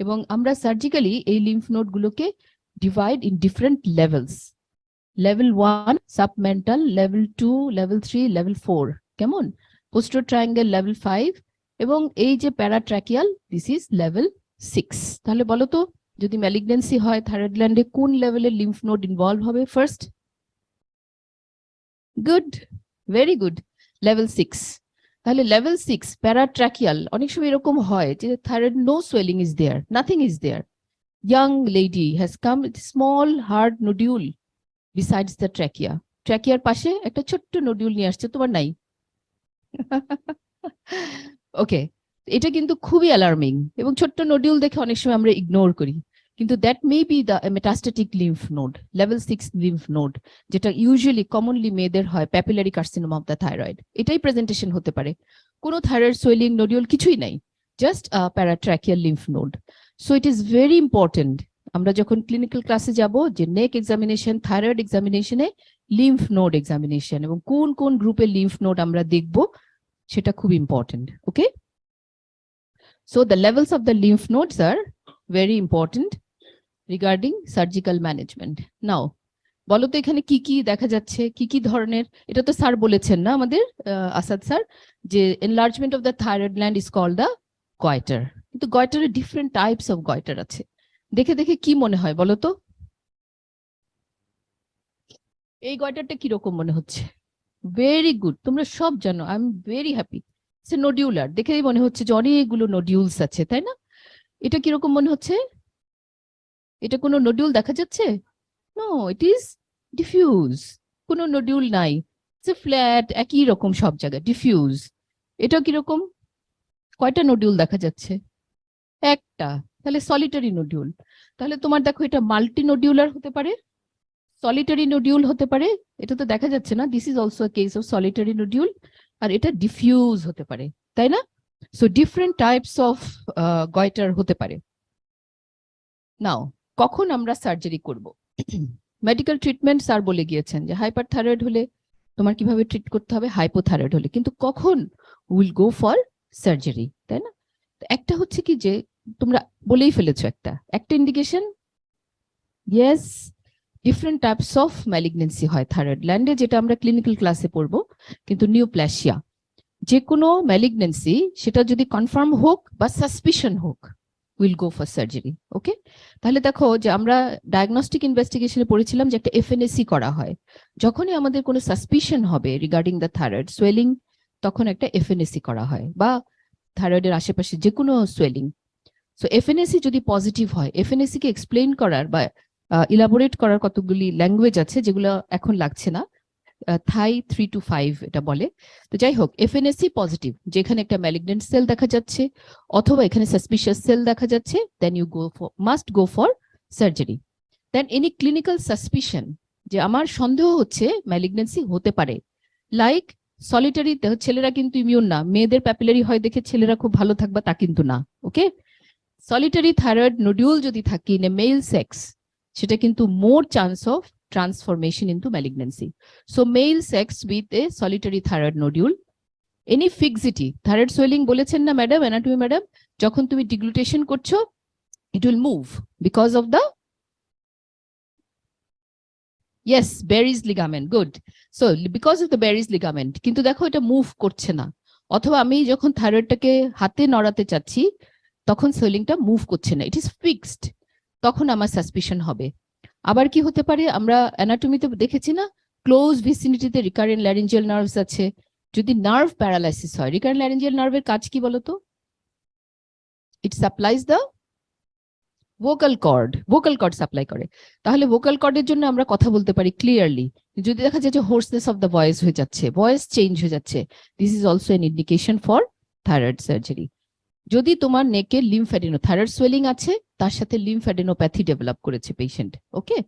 এবং আমরা surgically এই লিম্ফ নোড গুলোকে divide in different levels. Level 1 submental, level 2, level 3, level 4, কেমন? posterior triangle লেভেল 5, এবং এই যে প্যারাট্রাকিয়াল, দিস ইজ লেভেল 6। তাহলে বলো তো, যদি ম্যালিগন্যান্সি হয় থাইরয়েড গ্ল্যান্ডে কোন লেভেলের লিম্ফ নোড ইনভলভ হবে first? Good, very good, level 6। তাহলে লেভেল 6 প্যারাট্রাকিয়াল, অনেক সময় এরকম হয় যে thyroid no swelling is there, nothing is there, young lady has come with small hard nodule besides the trachea, ট্র্যাকিয়ার পাশে একটা ছোট্ট নোডিউল নিয়ে আসছে, তোমার নাই। ওকে, এটা কিন্তু খুবই অ্যালার্মিং, এবং ছোট্ট নোডিউল দেখে অনেক সময় আমরা ইগনোর করি, কিন্তু that may be the metastatic lymph node, level 6 lymph node, যেটা ইউজুয়ালি কমনলি মেয়েদের হয় papillary carcinoma of the thyroid. এটাই প্রেজেন্টেশন হতে পারে, কোনো থাইরয়েড সোয়েলিং নোডিউল কিছুই নাই, just paratracheal lymph node. So it is very important, আমরা যখন ক্লিনিক্যাল ক্লাসে যাব, যে নেক এক্সামিনেশন, থাইরয়েড এক্সামিনেশনে লিম্ফ নোড এক্সামিনেশন, এবং কোন কোন গ্রুপের লিম্ফ নোড আমরা দেখব সেটা খুব important. Okay, so the levels of the lymph nodes আর very important regarding surgical management. Now বলো তো এখানে কি কি দেখা যাচ্ছে, কি কি ধরনের, এটা তো স্যার বলেছেন না আমাদের আসাদ স্যার, যে enlargement of the thyroid gland is called the goiter, কিন্তু গয়টারের ডিফারেন্ট টাইপস অফ গয়টার আছে। দেখে দেখে কি মনে হয় বলো তো, এই গয়টারটা কিরকম মনে হচ্ছে? ভেরি গুড, তোমরা সব জানো, আই এম ভেরি হ্যাপি। সে নোডিউলার, দেখেই মনে হচ্ছে যে অনেকগুলো নোডিউলস আছে, তাই না? এটা কিরকম মনে হচ্ছে? এটা কোনো নোডিউল দেখা যাচ্ছে? নো, ইট ইজ ডিফিউজ, কোনো নোডিউল নাই, সে ফ্ল্যাট, একই রকম সব জায়গায় ডিফিউজ। এটা কিরকম, কয়টা নোডিউল দেখা যাচ্ছে? একটা, তাহলে সলিটারি নোডিউল। তাহলে তোমার দেখো এটা মাল্টি নোডিউলার হতে পারে, সলিটারি নোডিউল হতে পারে, এটা তো দেখা যাচ্ছে না, this is also case of solitary nodule, আর এটা ডিফিউজ হতে পারে, তাই না? So different types of goitre হতে পারে। নাও কখন আমরা সার্জারি করব? মেডিকেল ট্রিটমেন্ট স্যার বলে গিয়েছেন যে হাইপার থাইরয়েড হলে তোমার কিভাবে ট্রিট করতে হবে, হাইপোথাইরয়েড হলে, কিন্তু কখন উইল গো ফর সার্জারি, তাই না? একটা হচ্ছে কি যে তোমরা বলেই ফেলেছো, একটা indication, yes, different types of malignancy হয় থাইরয়েড গ্ল্যান্ডে, যেটা আমরা ক্লিনিক্যাল ক্লাসে পড়বো, কিন্তু নিউপ্লাসিয়া, যে কোনো ম্যালিগনেন্সি, সেটা যদি কনফার্ম হোক বা সাসপিশন হোক, উইল গো ফর সার্জারি। ওকে, তাহলে দেখো যে আমরা ডায়াগনস্টিক ইনভেস্টিগেশনে পড়েছিলাম যে একটা এফএনএসি করা হয়, যখনই আমাদের কোনো সাসপিশন হবে রিগার্ডিং দ্য থাইরয়েড সোয়েলিং, তখন একটা এফএনএসি করা হয়, বা থাইরয়েডের আশেপাশে যে কোনো সোয়েলিং। সো এফএনএসি যদি পজিটিভ হয়, এফএনএসি কে এক্সপ্লেইন করার বা ইলাবোরেট করার কতগুলি ল্যাঙ্গুয়েজ আছে, যেগুলো এখন লাগছে না, থাই 3 to 5 এটা বলে। তো যাই হোক, এফএনএসি পজিটিভ, যেখানে একটা ম্যালিগনেন্ট সেল দেখা যাচ্ছে অথবা এখানে সাসপিশিয়াস সেল দেখা যাচ্ছে, then you must go for surgery. Then any clinical suspicion, যে আমার সন্দেহ হচ্ছে ম্যালিগনেন্সি হতে পারে, লাইক সলিটারি ছেলেরা কিন্তু ইমিউন না, মেয়েদের প্যাপিলারি হয় দেখে ছেলেরা খুব ভালো থাকবে তা কিন্তু না। ওকে, সলিটারি থাইরয়েড নোডিউল যদি থাকে ইন এ মেল সেক্স, সেটা কিন্তু more chance of transformation into malignancy. So male sex with a solitary thyroid nodule, any fixity, thyroid swelling বলেছেন না ম্যাডাম, অ্যানাটমি ম্যাডাম, যখন তুমি ডিগ্লুটেশন করছো it will move because of the yes Berry's ligament, good. So because of the Berry's ligament, কিন্তু দেখো এটা move করছে না, অথবা আমি যখন থাইরয়েডটাকে হাতে নড়াতে চাচ্ছি তখন সোয়েলিংটা মুভ করছে না, ইট ইজ ফিক্সড, তখন আমার সাসপিশন হবে। আবার কি হতে পারে, আমরা অ্যানাটমিতে দেখেছি না, ক্লোজ ভিসিনিটিতে রিকারেন্ট ল্যারিঞ্জিয়াল নার্ভস আছে, যদি নার্ভ প্যারালাইসিস হয়, রিকারেন্ট ল্যারিঞ্জিয়াল নার্ভের কাজ কি বলতো, it supplies the vocal cord supply করে, তাহলে ভোকাল কর্ডের জন্য আমরা কথা বলতে পারি ক্লিয়ারলি। যদি দেখা যায় যে হোর্সনেস অফ দ্য ভয়েস হয়ে যাচ্ছে, ভয়েস চেঞ্জ হয়ে যাচ্ছে, this is also N indication for thyroid surgery. যদি তোমার নেকে লিম্ফ্যাডিনো, থাইরয়েড সোয়েলিং আছে তার সাথে লিম্ফ্যাডিনোপ্যাথি ডেভেলপ করেছে পেশেন্ট, ওকে,